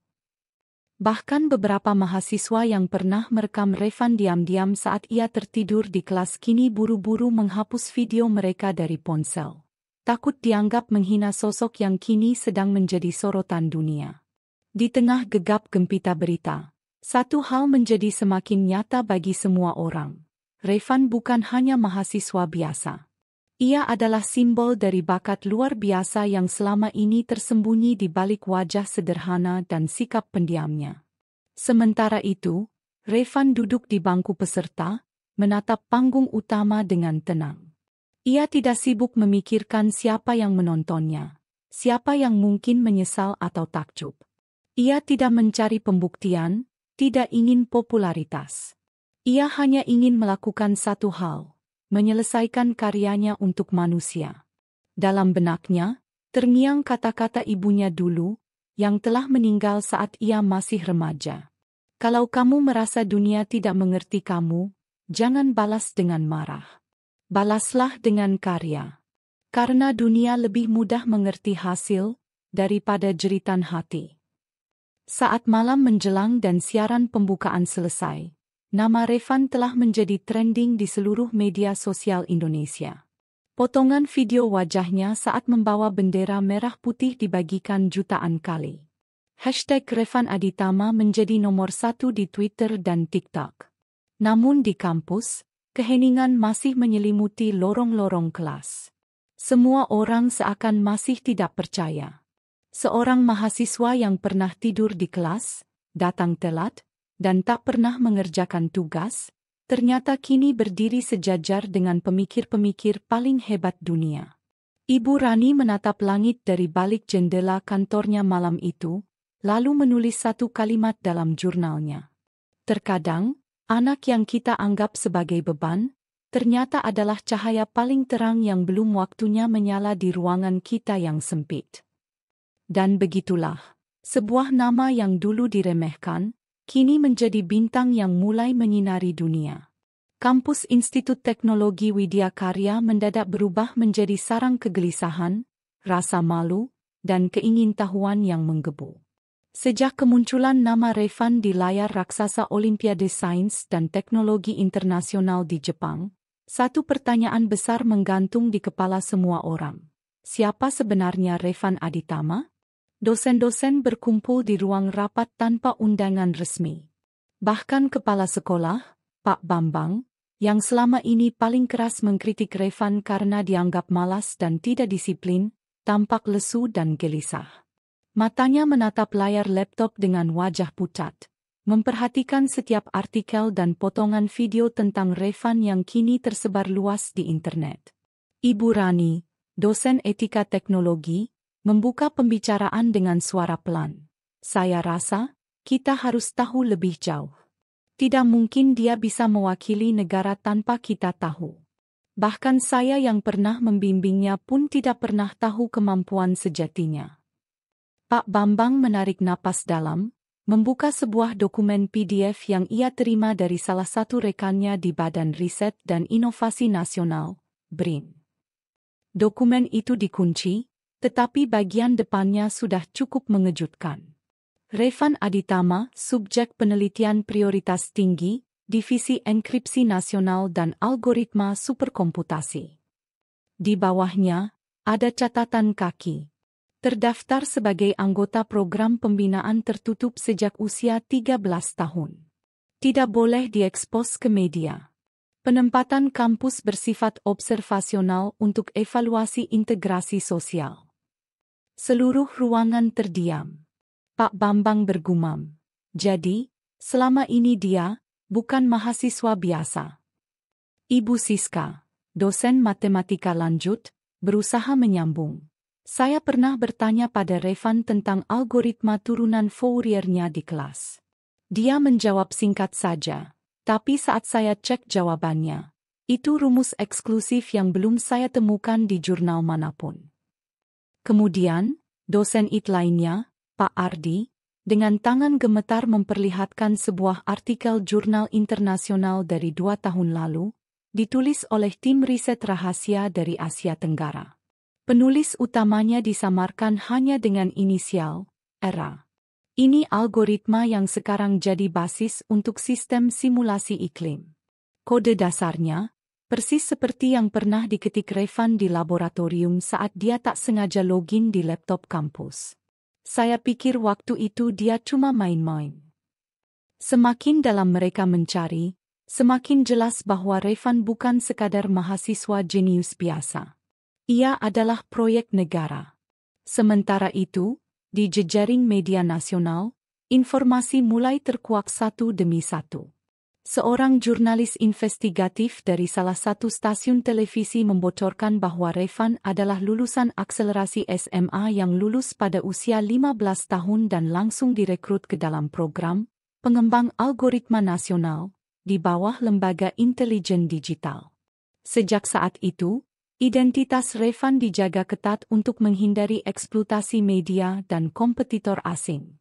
Bahkan beberapa mahasiswa yang pernah merekam Revan diam-diam saat ia tertidur di kelas kini buru-buru menghapus video mereka dari ponsel. Takut dianggap menghina sosok yang kini sedang menjadi sorotan dunia. Di tengah gegap gempita berita, satu hal menjadi semakin nyata bagi semua orang. Revan bukan hanya mahasiswa biasa. Ia adalah simbol dari bakat luar biasa yang selama ini tersembunyi di balik wajah sederhana dan sikap pendiamnya. Sementara itu, Revan duduk di bangku peserta, menatap panggung utama dengan tenang. Ia tidak sibuk memikirkan siapa yang menontonnya, siapa yang mungkin menyesal atau takjub. Ia tidak mencari pembuktian, tidak ingin popularitas. Ia hanya ingin melakukan satu hal, menyelesaikan karyanya untuk manusia. Dalam benaknya, terngiang kata-kata ibunya dulu, yang telah meninggal saat ia masih remaja. Kalau kamu merasa dunia tidak mengerti kamu, jangan balas dengan marah. Balaslah dengan karya. Karena dunia lebih mudah mengerti hasil, daripada jeritan hati. Saat malam menjelang dan siaran pembukaan selesai, nama Revan telah menjadi trending di seluruh media sosial Indonesia. Potongan video wajahnya saat membawa bendera merah putih dibagikan jutaan kali. #Revan Aditama menjadi nomor 1 di Twitter dan TikTok. Namun di kampus, keheningan masih menyelimuti lorong-lorong kelas. Semua orang seakan masih tidak percaya. Seorang mahasiswa yang pernah tidur di kelas, datang telat, dan tak pernah mengerjakan tugas, ternyata kini berdiri sejajar dengan pemikir-pemikir paling hebat dunia. Ibu Rani menatap langit dari balik jendela kantornya malam itu, lalu menulis satu kalimat dalam jurnalnya. Terkadang, anak yang kita anggap sebagai beban, ternyata adalah cahaya paling terang yang belum waktunya menyala di ruangan kita yang sempit. Dan begitulah, sebuah nama yang dulu diremehkan, kini menjadi bintang yang mulai menyinari dunia. Kampus Institut Teknologi Widya Karya mendadak berubah menjadi sarang kegelisahan, rasa malu, dan keingintahuan yang menggebu. Sejak kemunculan nama Revan di layar raksasa Olimpiade Sains dan Teknologi Internasional di Jepang, satu pertanyaan besar menggantung di kepala semua orang. Siapa sebenarnya Revan Aditama? Dosen-dosen berkumpul di ruang rapat tanpa undangan resmi. Bahkan kepala sekolah, Pak Bambang, yang selama ini paling keras mengkritik Revan karena dianggap malas dan tidak disiplin, tampak lesu dan gelisah. Matanya menatap layar laptop dengan wajah pucat, memperhatikan setiap artikel dan potongan video tentang Revan yang kini tersebar luas di internet. Ibu Rani, dosen etika teknologi, membuka pembicaraan dengan suara pelan. Saya rasa, kita harus tahu lebih jauh. Tidak mungkin dia bisa mewakili negara tanpa kita tahu. Bahkan saya yang pernah membimbingnya pun tidak pernah tahu kemampuan sejatinya. Pak Bambang menarik napas dalam, membuka sebuah dokumen PDF yang ia terima dari salah satu rekannya di Badan Riset dan Inovasi Nasional, BRIN. Dokumen itu dikunci, tetapi bagian depannya sudah cukup mengejutkan. Revan Aditama, Subjek Penelitian Prioritas Tinggi, Divisi Enkripsi Nasional dan Algoritma Superkomputasi. Di bawahnya, ada catatan kaki. Terdaftar sebagai anggota program pembinaan tertutup sejak usia 13 tahun. Tidak boleh diekspos ke media. Penempatan kampus bersifat observasional untuk evaluasi integrasi sosial. Seluruh ruangan terdiam. Pak Bambang bergumam. Jadi, selama ini dia bukan mahasiswa biasa. Ibu Siska, dosen matematika lanjut, berusaha menyambung. Saya pernah bertanya pada Revan tentang algoritma turunan Fouriernya di kelas. Dia menjawab singkat saja, tapi saat saya cek jawabannya, itu rumus eksklusif yang belum saya temukan di jurnal manapun. Kemudian, dosen IT lainnya, Pak Ardi, dengan tangan gemetar memperlihatkan sebuah artikel jurnal internasional dari 2 tahun lalu, ditulis oleh tim riset rahasia dari Asia Tenggara. Penulis utamanya disamarkan hanya dengan inisial, ERA. Ini algoritma yang sekarang jadi basis untuk sistem simulasi iklim. Kode dasarnya, persis seperti yang pernah diketik Revan di laboratorium saat dia tak sengaja login di laptop kampus. Saya pikir waktu itu dia cuma main-main. Semakin dalam mereka mencari, semakin jelas bahwa Revan bukan sekadar mahasiswa jenius biasa. Ia adalah proyek negara. Sementara itu, di jejaring media nasional, informasi mulai terkuak satu demi satu. Seorang jurnalis investigatif dari salah satu stasiun televisi membocorkan bahwa Revan adalah lulusan akselerasi SMA yang lulus pada usia 15 tahun dan langsung direkrut ke dalam program pengembang algoritma nasional di bawah Lembaga Intelijen Digital. Sejak saat itu, identitas Revan dijaga ketat untuk menghindari eksploitasi media dan kompetitor asing.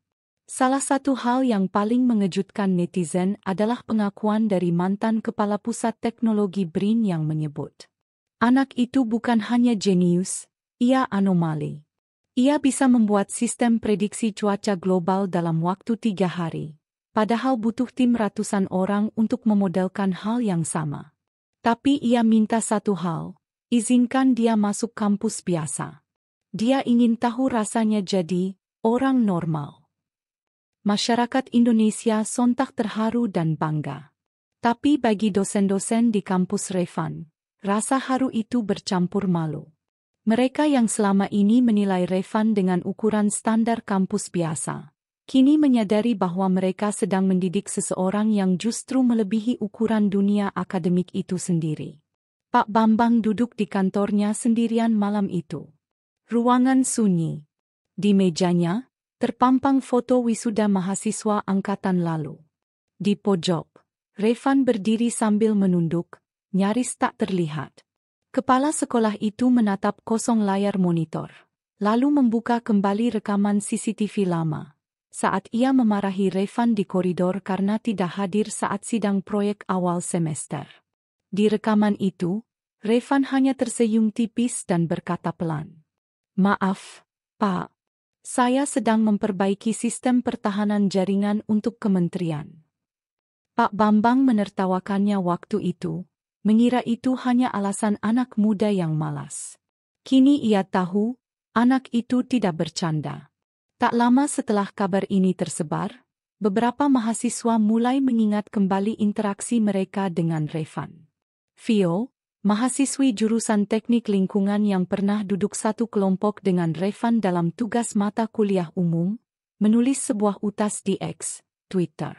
Salah satu hal yang paling mengejutkan netizen adalah pengakuan dari mantan Kepala Pusat Teknologi BRIN yang menyebut, anak itu bukan hanya jenius, ia anomali. Ia bisa membuat sistem prediksi cuaca global dalam waktu 3 hari, padahal butuh tim ratusan orang untuk memodelkan hal yang sama. Tapi ia minta satu hal, izinkan dia masuk kampus biasa. Dia ingin tahu rasanya jadi orang normal. Masyarakat Indonesia sontak terharu dan bangga. Tapi bagi dosen-dosen di kampus Revan, rasa haru itu bercampur malu. Mereka yang selama ini menilai Revan dengan ukuran standar kampus biasa, kini menyadari bahwa mereka sedang mendidik seseorang yang justru melebihi ukuran dunia akademik itu sendiri. Pak Bambang duduk di kantornya sendirian malam itu. Ruangan sunyi. Di mejanya, terpampang foto wisuda mahasiswa angkatan lalu. Di pojok, Revan berdiri sambil menunduk, nyaris tak terlihat. Kepala sekolah itu menatap kosong layar monitor, lalu membuka kembali rekaman CCTV lama. Saat ia memarahi Revan di koridor karena tidak hadir saat sidang proyek awal semester. Di rekaman itu, Revan hanya tersenyum tipis dan berkata pelan, "Maaf, Pak. Saya sedang memperbaiki sistem pertahanan jaringan untuk kementerian." Pak Bambang menertawakannya waktu itu, mengira itu hanya alasan anak muda yang malas. Kini ia tahu, anak itu tidak bercanda. Tak lama setelah kabar ini tersebar, beberapa mahasiswa mulai mengingat kembali interaksi mereka dengan Revan. Vio, mahasiswi jurusan teknik lingkungan yang pernah duduk satu kelompok dengan Revan dalam tugas mata kuliah umum, menulis sebuah utas di X, Twitter.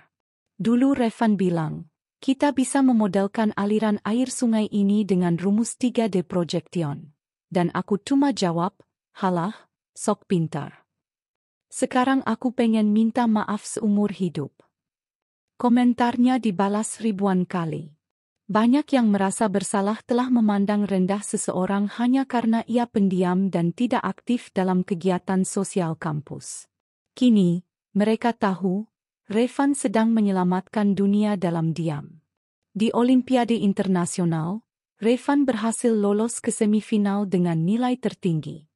Dulu Revan bilang, "Kita bisa memodelkan aliran air sungai ini dengan rumus 3D projection." Dan aku cuma jawab, "Halah, sok pintar. Sekarang aku pengen minta maaf seumur hidup." Komentarnya dibalas ribuan kali. Banyak yang merasa bersalah telah memandang rendah seseorang hanya karena ia pendiam dan tidak aktif dalam kegiatan sosial kampus. Kini, mereka tahu, Revan sedang menyelamatkan dunia dalam diam. Di Olimpiade Internasional, Revan berhasil lolos ke semifinal dengan nilai tertinggi.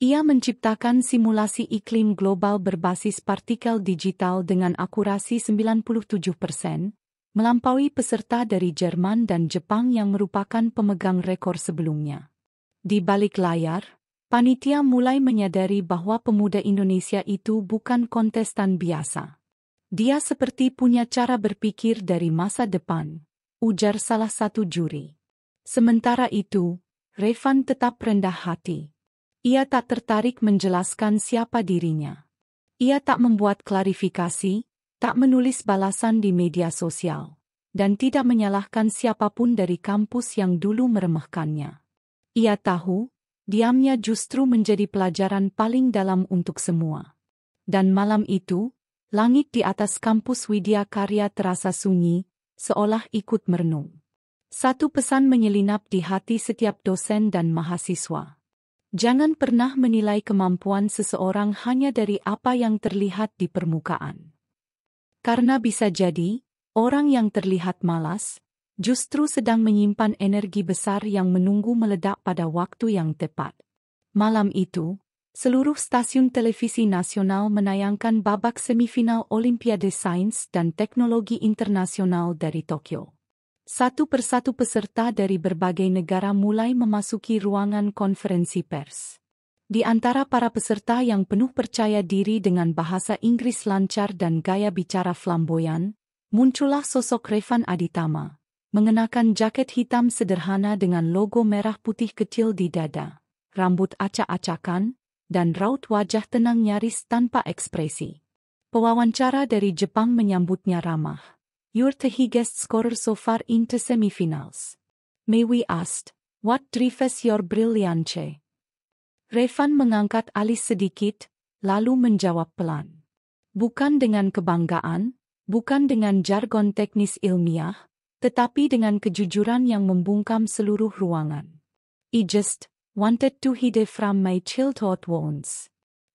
Ia menciptakan simulasi iklim global berbasis partikel digital dengan akurasi 97%, melampaui peserta dari Jerman dan Jepang yang merupakan pemegang rekor sebelumnya. Di balik layar, panitia mulai menyadari bahwa pemuda Indonesia itu bukan kontestan biasa. Dia seperti punya cara berpikir dari masa depan, ujar salah satu juri. Sementara itu, Revan tetap rendah hati. Ia tak tertarik menjelaskan siapa dirinya. Ia tak membuat klarifikasi, tak menulis balasan di media sosial, dan tidak menyalahkan siapapun dari kampus yang dulu meremehkannya. Ia tahu, diamnya justru menjadi pelajaran paling dalam untuk semua. Dan malam itu, langit di atas kampus Widya Karya terasa sunyi, seolah ikut merenung. Satu pesan menyelinap di hati setiap dosen dan mahasiswa. Jangan pernah menilai kemampuan seseorang hanya dari apa yang terlihat di permukaan. Karena bisa jadi, orang yang terlihat malas, justru sedang menyimpan energi besar yang menunggu meledak pada waktu yang tepat. Malam itu, seluruh stasiun televisi nasional menayangkan babak semifinal Olimpiade Sains dan Teknologi Internasional dari Tokyo. Satu persatu peserta dari berbagai negara mulai memasuki ruangan konferensi pers. Di antara para peserta yang penuh percaya diri dengan bahasa Inggris lancar dan gaya bicara flamboyan, muncullah sosok Revan Aditama, mengenakan jaket hitam sederhana dengan logo merah putih kecil di dada, rambut acak-acakan, dan raut wajah tenang nyaris tanpa ekspresi. Pewawancara dari Jepang menyambutnya ramah. "You're the highest scorer so far in the semifinals. May we ask, what drives your brilliance?" Revan mengangkat alis sedikit, lalu menjawab pelan. Bukan dengan kebanggaan, bukan dengan jargon teknis ilmiah, tetapi dengan kejujuran yang membungkam seluruh ruangan. "I just wanted to hide from my childhood wounds.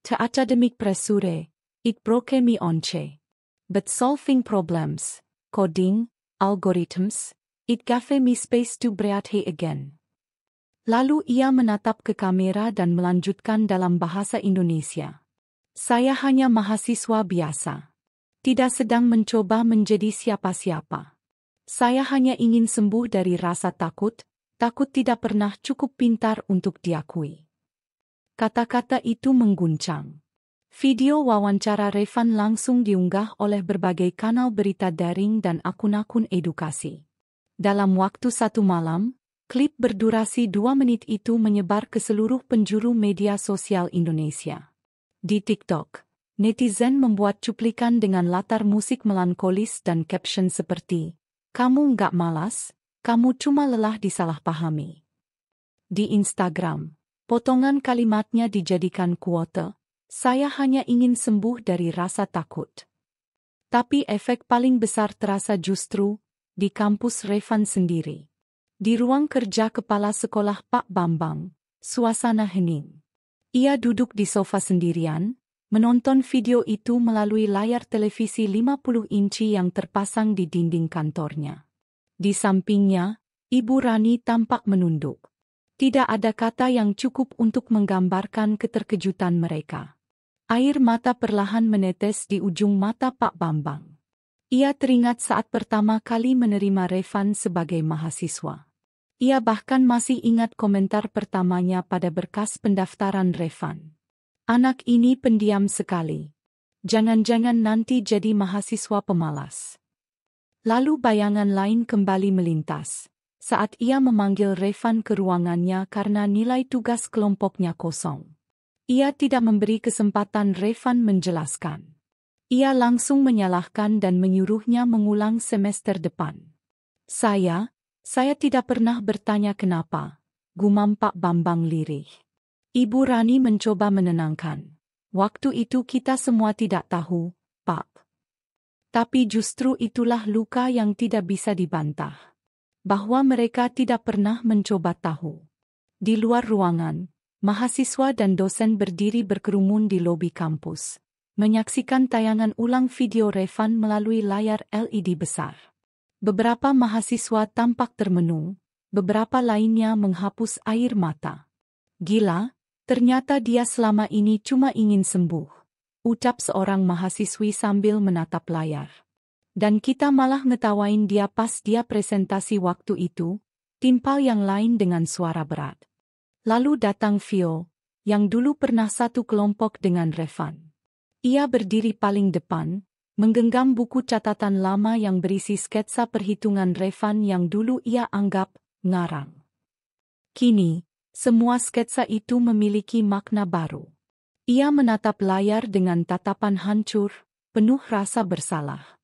The academic pressure, it broke me once. But solving problems, coding, algorithms, it gave me space to breathe again." Lalu ia menatap ke kamera dan melanjutkan dalam bahasa Indonesia. "Saya hanya mahasiswa biasa. Tidak sedang mencoba menjadi siapa-siapa. Saya hanya ingin sembuh dari rasa takut tidak pernah cukup pintar untuk diakui." Kata-kata itu mengguncang. Video wawancara Revan langsung diunggah oleh berbagai kanal berita daring dan akun-akun edukasi. Dalam waktu satu malam, klip berdurasi 2 menit itu menyebar ke seluruh penjuru media sosial Indonesia. Di TikTok, netizen membuat cuplikan dengan latar musik melankolis dan caption seperti, "Kamu nggak malas, kamu cuma lelah disalahpahami." Di Instagram, potongan kalimatnya dijadikan quote, "Saya hanya ingin sembuh dari rasa takut." Tapi efek paling besar terasa justru di kampus Revan sendiri. Di ruang kerja kepala sekolah Pak Bambang, suasana hening. Ia duduk di sofa sendirian, menonton video itu melalui layar televisi 50 inci yang terpasang di dinding kantornya. Di sampingnya, Ibu Rani tampak menunduk. Tidak ada kata yang cukup untuk menggambarkan keterkejutan mereka. Air mata perlahan menetes di ujung mata Pak Bambang. Ia teringat saat pertama kali menerima Revan sebagai mahasiswa. Ia bahkan masih ingat komentar pertamanya pada berkas pendaftaran Revan. Anak ini pendiam sekali. Jangan-jangan nanti jadi mahasiswa pemalas. Lalu bayangan lain kembali melintas. Saat ia memanggil Revan ke ruangannya karena nilai tugas kelompoknya kosong. Ia tidak memberi kesempatan Revan menjelaskan. Ia langsung menyalahkan dan menyuruhnya mengulang semester depan. Saya tidak pernah bertanya kenapa, gumam Pak Bambang lirih. Ibu Rani mencoba menenangkan. Waktu itu kita semua tidak tahu, Pak. Tapi justru itulah luka yang tidak bisa dibantah. Bahwa mereka tidak pernah mencoba tahu. Di luar ruangan, mahasiswa dan dosen berdiri berkerumun di lobi kampus, menyaksikan tayangan ulang video Revan melalui layar LED besar. Beberapa mahasiswa tampak termenung, beberapa lainnya menghapus air mata. Gila, ternyata dia selama ini cuma ingin sembuh, ucap seorang mahasiswi sambil menatap layar. Dan kita malah ngetawain dia pas dia presentasi waktu itu, timpal yang lain dengan suara berat. Lalu datang Vio, yang dulu pernah satu kelompok dengan Revan. Ia berdiri paling depan, menggenggam buku catatan lama yang berisi sketsa perhitungan Revan yang dulu ia anggap ngarang. Kini, semua sketsa itu memiliki makna baru. Ia menatap layar dengan tatapan hancur, penuh rasa bersalah.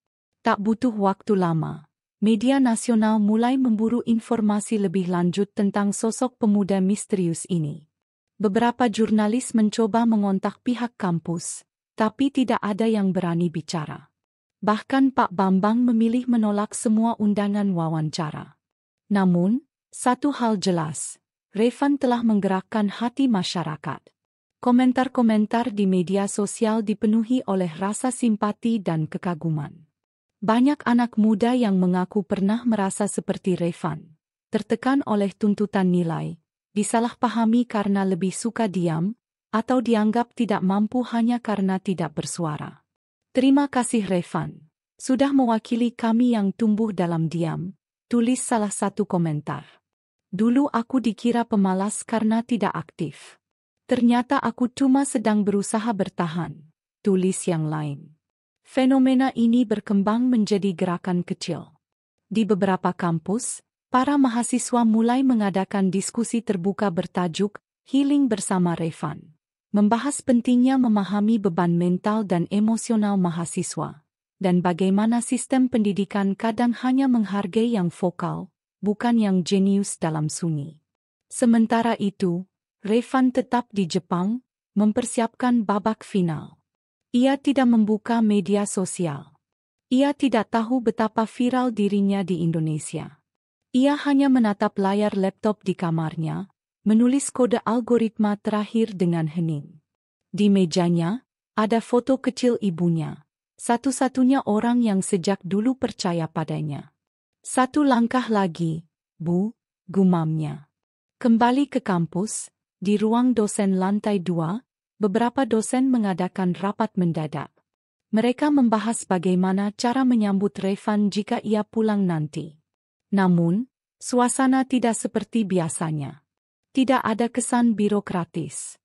Tak butuh waktu lama, media nasional mulai memburu informasi lebih lanjut tentang sosok pemuda misterius ini. Beberapa jurnalis mencoba mengontak pihak kampus, tapi tidak ada yang berani bicara. Bahkan Pak Bambang memilih menolak semua undangan wawancara. Namun, satu hal jelas, Revan telah menggerakkan hati masyarakat. Komentar-komentar di media sosial dipenuhi oleh rasa simpati dan kekaguman. Banyak anak muda yang mengaku pernah merasa seperti Revan, tertekan oleh tuntutan nilai, disalahpahami karena lebih suka diam, atau dianggap tidak mampu hanya karena tidak bersuara. Terima kasih Revan, sudah mewakili kami yang tumbuh dalam diam, tulis salah satu komentar. Dulu aku dikira pemalas karena tidak aktif. Ternyata aku cuma sedang berusaha bertahan, tulis yang lain. Fenomena ini berkembang menjadi gerakan kecil. Di beberapa kampus, para mahasiswa mulai mengadakan diskusi terbuka bertajuk Healing bersama Revan. Membahas pentingnya memahami beban mental dan emosional mahasiswa, dan bagaimana sistem pendidikan kadang hanya menghargai yang vokal, bukan yang jenius dalam sunyi. Sementara itu, Revan tetap di Jepang, mempersiapkan babak final. Ia tidak membuka media sosial. Ia tidak tahu betapa viral dirinya di Indonesia. Ia hanya menatap layar laptop di kamarnya, menulis kode algoritma terakhir dengan hening. Di mejanya, ada foto kecil ibunya, satu-satunya orang yang sejak dulu percaya padanya. Satu langkah lagi, Bu, gumamnya. Kembali ke kampus, di ruang dosen lantai 2, beberapa dosen mengadakan rapat mendadak. Mereka membahas bagaimana cara menyambut Revan jika ia pulang nanti. Namun, suasana tidak seperti biasanya. Tidak ada kesan birokratis.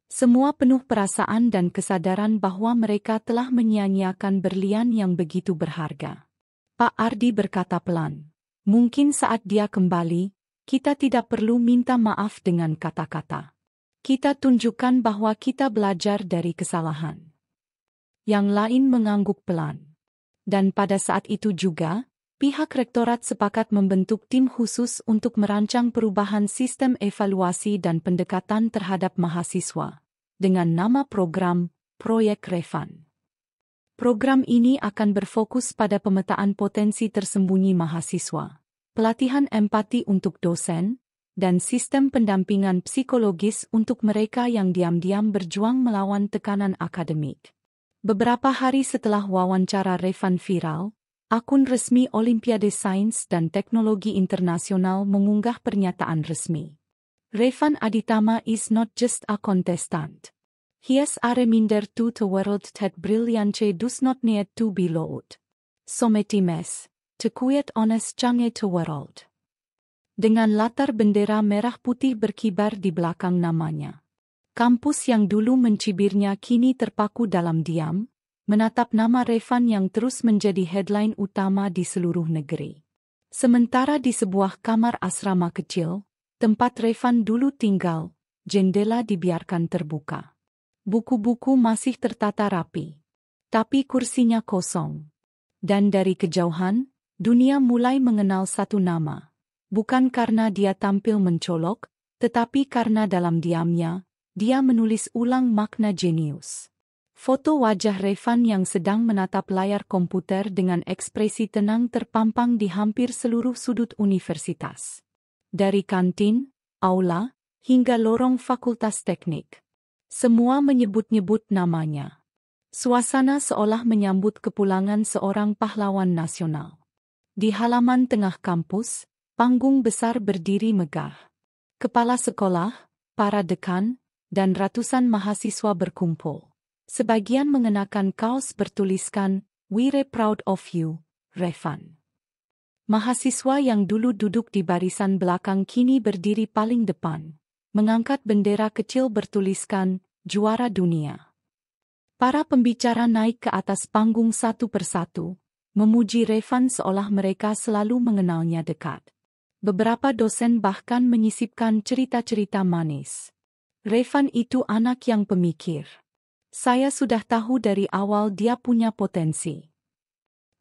Semua penuh perasaan dan kesadaran bahwa mereka telah menyia-nyiakan berlian yang begitu berharga. Pak Ardi berkata pelan, mungkin saat dia kembali, kita tidak perlu minta maaf dengan kata-kata. Kita tunjukkan bahwa kita belajar dari kesalahan. Yang lain mengangguk pelan. Dan pada saat itu juga, pihak rektorat sepakat membentuk tim khusus untuk merancang perubahan sistem evaluasi dan pendekatan terhadap mahasiswa, dengan nama program Proyek Revan. Program ini akan berfokus pada pemetaan potensi tersembunyi mahasiswa, pelatihan empati untuk dosen, dan sistem pendampingan psikologis untuk mereka yang diam-diam berjuang melawan tekanan akademik. Beberapa hari setelah wawancara Revan viral, Akun resmi Olimpiade Sains dan Teknologi Internasional mengunggah pernyataan resmi. Revan Aditama is not just a contestant. He is a reminder to the world that brilliance does not need to be loud. Sometimes, to quiet honest change the world. Dengan latar bendera merah putih berkibar di belakang namanya. Kampus yang dulu mencibirnya kini terpaku dalam diam, menatap nama Revan yang terus menjadi headline utama di seluruh negeri. Sementara di sebuah kamar asrama kecil, tempat Revan dulu tinggal, jendela dibiarkan terbuka. Buku-buku masih tertata rapi. Tapi kursinya kosong. Dan dari kejauhan, dunia mulai mengenal satu nama. Bukan karena dia tampil mencolok, tetapi karena dalam diamnya, dia menulis ulang makna jenius. Foto wajah Revan yang sedang menatap layar komputer dengan ekspresi tenang terpampang di hampir seluruh sudut universitas. Dari kantin, aula, hingga lorong fakultas teknik. Semua menyebut-nyebut namanya. Suasana seolah menyambut kepulangan seorang pahlawan nasional. Di halaman tengah kampus, panggung besar berdiri megah. Kepala sekolah, para dekan, dan ratusan mahasiswa berkumpul. Sebagian mengenakan kaos bertuliskan, "We're proud of you, Revan." Mahasiswa yang dulu duduk di barisan belakang kini berdiri paling depan, mengangkat bendera kecil bertuliskan, "Juara dunia." Para pembicara naik ke atas panggung satu persatu, memuji Revan seolah mereka selalu mengenalnya dekat. Beberapa dosen bahkan menyisipkan cerita-cerita manis. Revan itu anak yang pemikir. Saya sudah tahu dari awal dia punya potensi.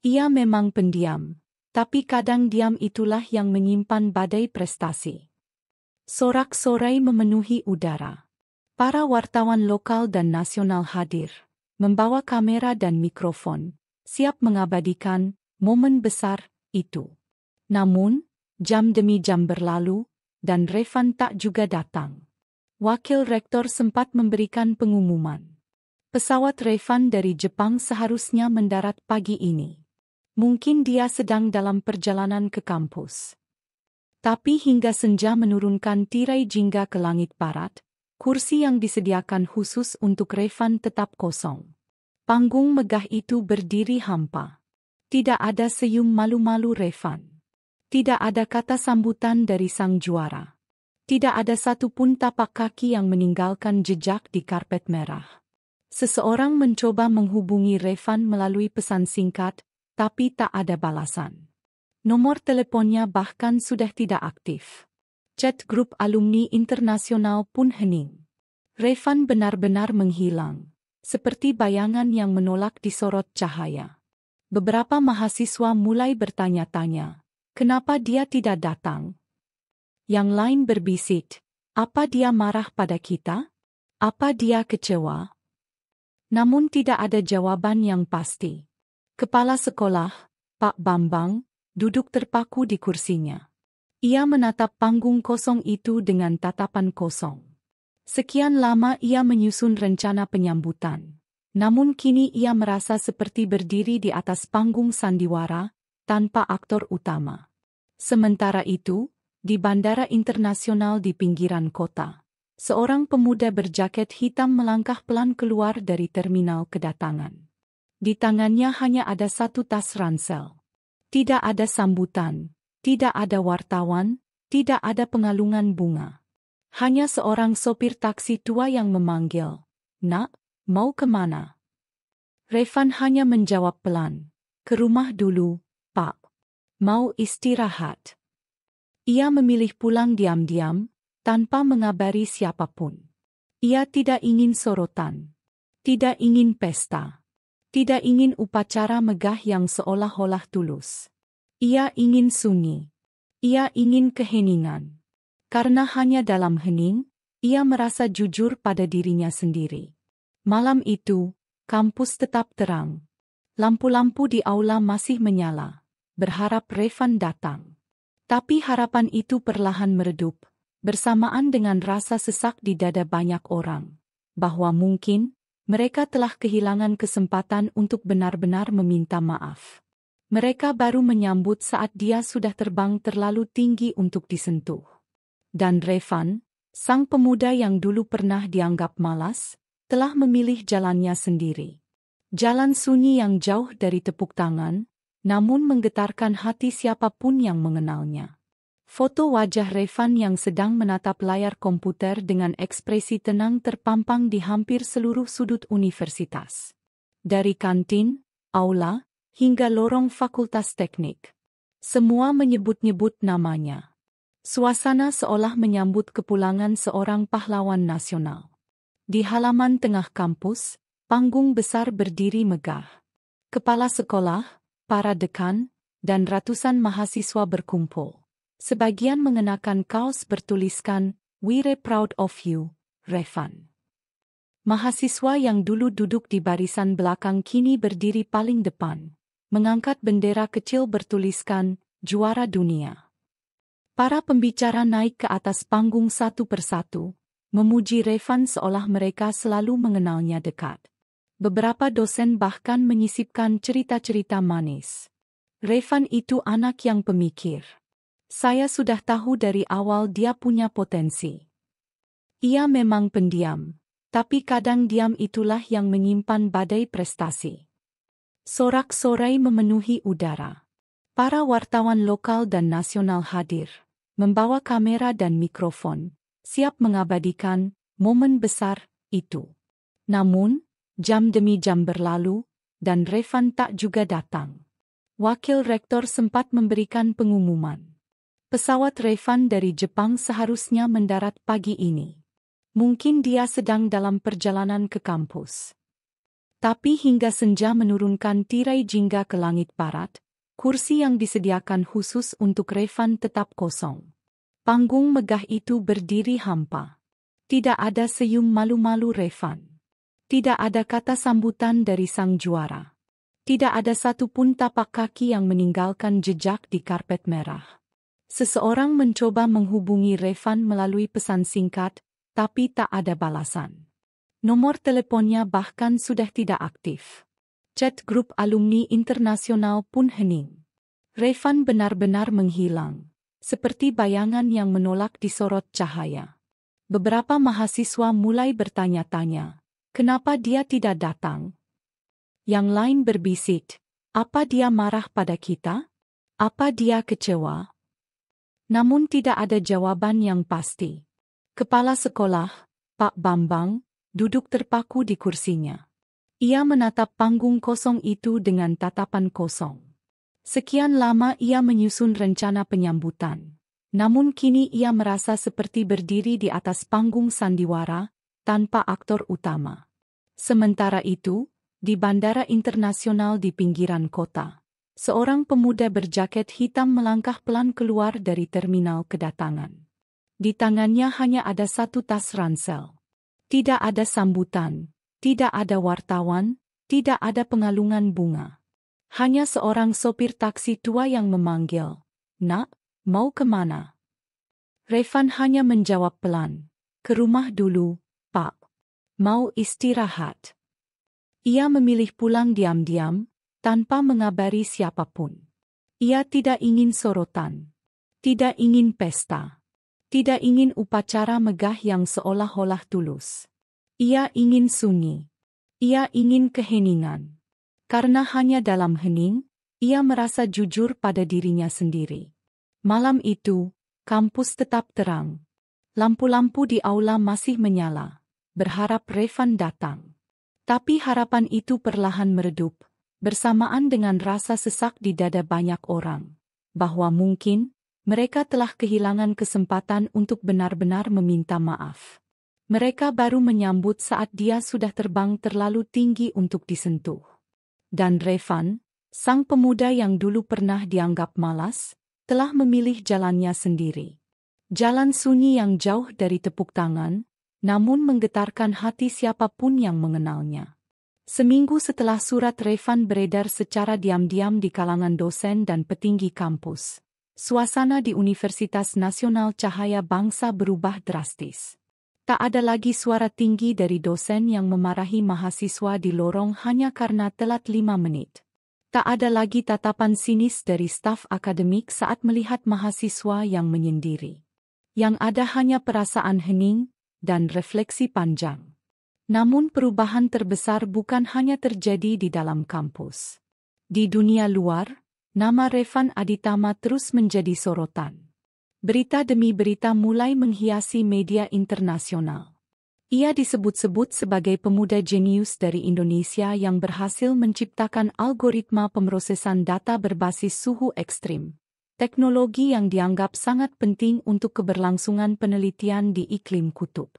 Ia memang pendiam, tapi kadang diam itulah yang menyimpan badai prestasi. Sorak-sorai memenuhi udara. Para wartawan lokal dan nasional hadir, membawa kamera dan mikrofon, siap mengabadikan momen besar itu. Namun, jam demi jam berlalu, dan Revan tak juga datang. Wakil rektor sempat memberikan pengumuman. Pesawat Revan dari Jepang seharusnya mendarat pagi ini. Mungkin dia sedang dalam perjalanan ke kampus. Tapi hingga senja menurunkan tirai jingga ke langit barat, kursi yang disediakan khusus untuk Revan tetap kosong. Panggung megah itu berdiri hampa. Tidak ada senyum malu-malu Revan. Tidak ada kata sambutan dari sang juara. Tidak ada satupun tapak kaki yang meninggalkan jejak di karpet merah. Seseorang mencoba menghubungi Revan melalui pesan singkat, tapi tak ada balasan. Nomor teleponnya bahkan sudah tidak aktif. Chat grup alumni internasional pun hening. Revan benar-benar menghilang, seperti bayangan yang menolak disorot cahaya. Beberapa mahasiswa mulai bertanya-tanya, kenapa dia tidak datang? Yang lain berbisik, apa dia marah pada kita? Apa dia kecewa? Namun tidak ada jawaban yang pasti. Kepala sekolah, Pak Bambang, duduk terpaku di kursinya. Ia menatap panggung kosong itu dengan tatapan kosong. Sekian lama ia menyusun rencana penyambutan. Namun kini ia merasa seperti berdiri di atas panggung sandiwara, tanpa aktor utama. Sementara itu, di bandara internasional di pinggiran kota, seorang pemuda berjaket hitam melangkah pelan keluar dari terminal kedatangan. Di tangannya hanya ada satu tas ransel. Tidak ada sambutan, tidak ada wartawan, tidak ada pengalungan bunga. Hanya seorang sopir taksi tua yang memanggil, "Nak, mau kemana?" Revan hanya menjawab pelan, "Ke rumah dulu, Pak. Mau istirahat." Ia memilih pulang diam-diam, tanpa mengabari siapapun. Ia tidak ingin sorotan. Tidak ingin pesta. Tidak ingin upacara megah yang seolah-olah tulus. Ia ingin sunyi. Ia ingin keheningan. Karena hanya dalam hening, ia merasa jujur pada dirinya sendiri. Malam itu, kampus tetap terang. Lampu-lampu di aula masih menyala, berharap Revan datang. Tapi harapan itu perlahan meredup, bersamaan dengan rasa sesak di dada banyak orang, bahwa mungkin mereka telah kehilangan kesempatan untuk benar-benar meminta maaf. Mereka baru menyambut saat dia sudah terbang terlalu tinggi untuk disentuh. Dan Revan, sang pemuda yang dulu pernah dianggap malas, telah memilih jalannya sendiri. Jalan sunyi yang jauh dari tepuk tangan, namun menggetarkan hati siapapun yang mengenalnya. Foto wajah Revan yang sedang menatap layar komputer dengan ekspresi tenang terpampang di hampir seluruh sudut universitas. Dari kantin, aula, hingga lorong fakultas teknik. Semua menyebut-nyebut namanya. Suasana seolah menyambut kepulangan seorang pahlawan nasional. Di halaman tengah kampus, panggung besar berdiri megah. Kepala sekolah, para dekan, dan ratusan mahasiswa berkumpul. Sebagian mengenakan kaos bertuliskan, "We're proud of you, Revan." Mahasiswa yang dulu duduk di barisan belakang kini berdiri paling depan, mengangkat bendera kecil bertuliskan, "Juara dunia." Para pembicara naik ke atas panggung satu persatu, memuji Revan seolah mereka selalu mengenalnya dekat. Beberapa dosen bahkan menyisipkan cerita-cerita manis. Revan itu anak yang pemikir. Saya sudah tahu dari awal dia punya potensi. Ia memang pendiam, tapi kadang diam itulah yang menyimpan badai prestasi. Sorak-sorai memenuhi udara. Para wartawan lokal dan nasional hadir, membawa kamera dan mikrofon, siap mengabadikan momen besar itu. Namun, jam demi jam berlalu, dan Revan tak juga datang. Wakil rektor sempat memberikan pengumuman. Pesawat Revan dari Jepang seharusnya mendarat pagi ini. Mungkin dia sedang dalam perjalanan ke kampus. Tapi hingga senja menurunkan tirai jingga ke langit barat, kursi yang disediakan khusus untuk Revan tetap kosong. Panggung megah itu berdiri hampa. Tidak ada senyum malu-malu Revan. Tidak ada kata sambutan dari sang juara. Tidak ada satupun tapak kaki yang meninggalkan jejak di karpet merah. Seseorang mencoba menghubungi Revan melalui pesan singkat, tapi tak ada balasan. Nomor teleponnya bahkan sudah tidak aktif. Chat grup alumni internasional pun hening. Revan benar-benar menghilang, seperti bayangan yang menolak disorot cahaya. Beberapa mahasiswa mulai bertanya-tanya, kenapa dia tidak datang? Yang lain berbisik, apa dia marah pada kita? Apa dia kecewa? Namun tidak ada jawaban yang pasti. Kepala sekolah, Pak Bambang, duduk terpaku di kursinya. Ia menatap panggung kosong itu dengan tatapan kosong. Sekian lama ia menyusun rencana penyambutan. Namun kini ia merasa seperti berdiri di atas panggung sandiwara, tanpa aktor utama. Sementara itu, di bandara internasional di pinggiran kota, seorang pemuda berjaket hitam melangkah pelan keluar dari terminal kedatangan. Di tangannya hanya ada satu tas ransel. Tidak ada sambutan, tidak ada wartawan, tidak ada pengalungan bunga. Hanya seorang sopir taksi tua yang memanggil, "Nak, mau kemana?" Revan hanya menjawab pelan, "Ke rumah dulu, Pak. Mau istirahat." Ia memilih pulang diam-diam, tanpa mengabari siapapun. Ia tidak ingin sorotan. Tidak ingin pesta. Tidak ingin upacara megah yang seolah-olah tulus. Ia ingin sunyi. Ia ingin keheningan. Karena hanya dalam hening, ia merasa jujur pada dirinya sendiri. Malam itu, kampus tetap terang. Lampu-lampu di aula masih menyala, berharap Revan datang. Tapi harapan itu perlahan meredup, bersamaan dengan rasa sesak di dada banyak orang, bahwa mungkin mereka telah kehilangan kesempatan untuk benar-benar meminta maaf. Mereka baru menyambut saat dia sudah terbang terlalu tinggi untuk disentuh. Dan Revan, sang pemuda yang dulu pernah dianggap malas, telah memilih jalannya sendiri. Jalan sunyi yang jauh dari tepuk tangan, namun menggetarkan hati siapapun yang mengenalnya. Seminggu setelah surat Revan beredar secara diam-diam di kalangan dosen dan petinggi kampus, suasana di Universitas Nasional Cahaya Bangsa berubah drastis. Tak ada lagi suara tinggi dari dosen yang memarahi mahasiswa di lorong hanya karena telat 5 menit. Tak ada lagi tatapan sinis dari staf akademik saat melihat mahasiswa yang menyendiri. Yang ada hanya perasaan hening dan refleksi panjang. Namun perubahan terbesar bukan hanya terjadi di dalam kampus. Di dunia luar, nama Revan Aditama terus menjadi sorotan. Berita demi berita mulai menghiasi media internasional. Ia disebut-sebut sebagai pemuda jenius dari Indonesia yang berhasil menciptakan algoritma pemrosesan data berbasis suhu ekstrim, teknologi yang dianggap sangat penting untuk keberlangsungan penelitian di iklim kutub.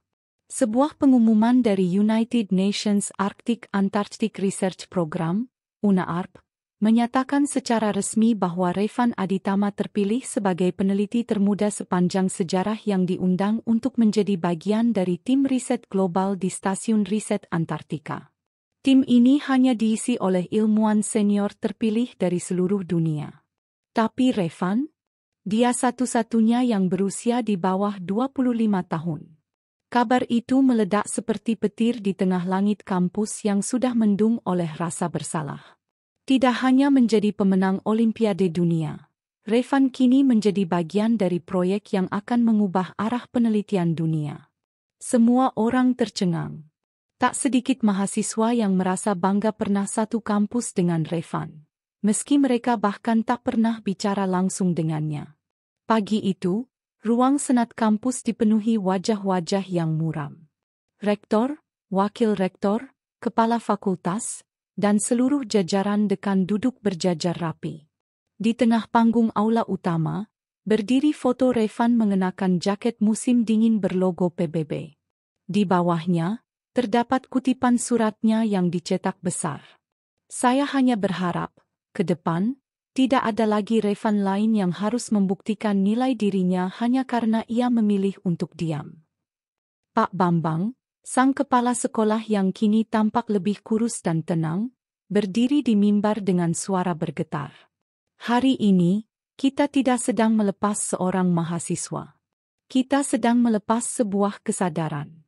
Sebuah pengumuman dari United Nations Arctic Antarctic Research Program, UNAARP, menyatakan secara resmi bahwa Revan Aditama terpilih sebagai peneliti termuda sepanjang sejarah yang diundang untuk menjadi bagian dari tim riset global di Stasiun Riset Antartika. Tim ini hanya diisi oleh ilmuwan senior terpilih dari seluruh dunia. Tapi Revan? Dia satu-satunya yang berusia di bawah 25 tahun. Kabar itu meledak seperti petir di tengah langit kampus yang sudah mendung oleh rasa bersalah. Tidak hanya menjadi pemenang Olimpiade Dunia, Revan kini menjadi bagian dari proyek yang akan mengubah arah penelitian dunia. Semua orang tercengang. Tak sedikit mahasiswa yang merasa bangga pernah satu kampus dengan Revan, meski mereka bahkan tak pernah bicara langsung dengannya. Pagi itu, ruang senat kampus dipenuhi wajah-wajah yang muram. Rektor, wakil rektor, kepala fakultas, dan seluruh jajaran dekan duduk berjajar rapi. Di tengah panggung aula utama, berdiri foto Revan mengenakan jaket musim dingin berlogo PBB. Di bawahnya, terdapat kutipan suratnya yang dicetak besar. Saya hanya berharap, ke depan, tidak ada lagi Revan lain yang harus membuktikan nilai dirinya hanya karena ia memilih untuk diam. Pak Bambang, sang kepala sekolah yang kini tampak lebih kurus dan tenang, berdiri di mimbar dengan suara bergetar. Hari ini, kita tidak sedang melepas seorang mahasiswa. Kita sedang melepas sebuah kesadaran.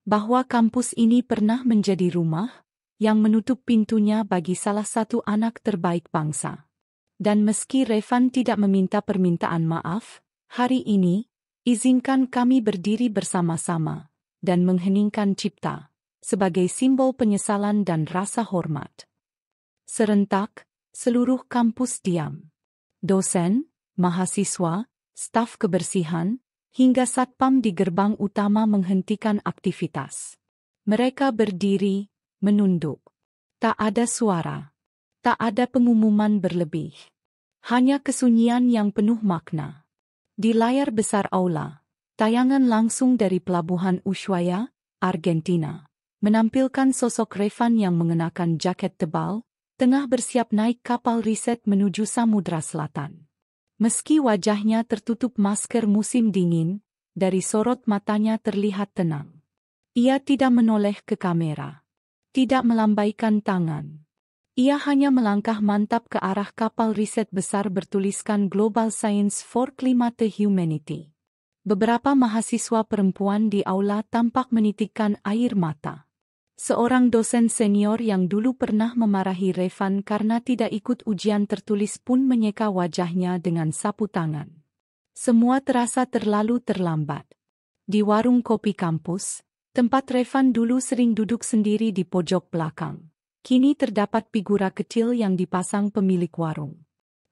Bahwa kampus ini pernah menjadi rumah, yang menutup pintunya bagi salah satu anak terbaik bangsa. Dan meski Revan tidak meminta permintaan maaf, hari ini, izinkan kami berdiri bersama-sama dan mengheningkan cipta, sebagai simbol penyesalan dan rasa hormat. Serentak, seluruh kampus diam. Dosen, mahasiswa, staf kebersihan, hingga satpam di gerbang utama menghentikan aktivitas. Mereka berdiri, menunduk. Tak ada suara. Tak ada pengumuman berlebih. Hanya kesunyian yang penuh makna. Di layar besar aula, tayangan langsung dari pelabuhan Ushuaia, Argentina, menampilkan sosok Revan yang mengenakan jaket tebal, tengah bersiap naik kapal riset menuju Samudra Selatan. Meski wajahnya tertutup masker musim dingin, dari sorot matanya terlihat tenang. Ia tidak menoleh ke kamera. Tidak melambaikan tangan. Ia hanya melangkah mantap ke arah kapal riset besar bertuliskan Global Science for Climate Humanity. Beberapa mahasiswa perempuan di aula tampak menitikkan air mata. Seorang dosen senior yang dulu pernah memarahi Revan karena tidak ikut ujian tertulis pun menyeka wajahnya dengan sapu tangan. Semua terasa terlalu terlambat. Di warung kopi kampus, tempat Revan dulu sering duduk sendiri di pojok belakang, kini terdapat figura kecil yang dipasang pemilik warung.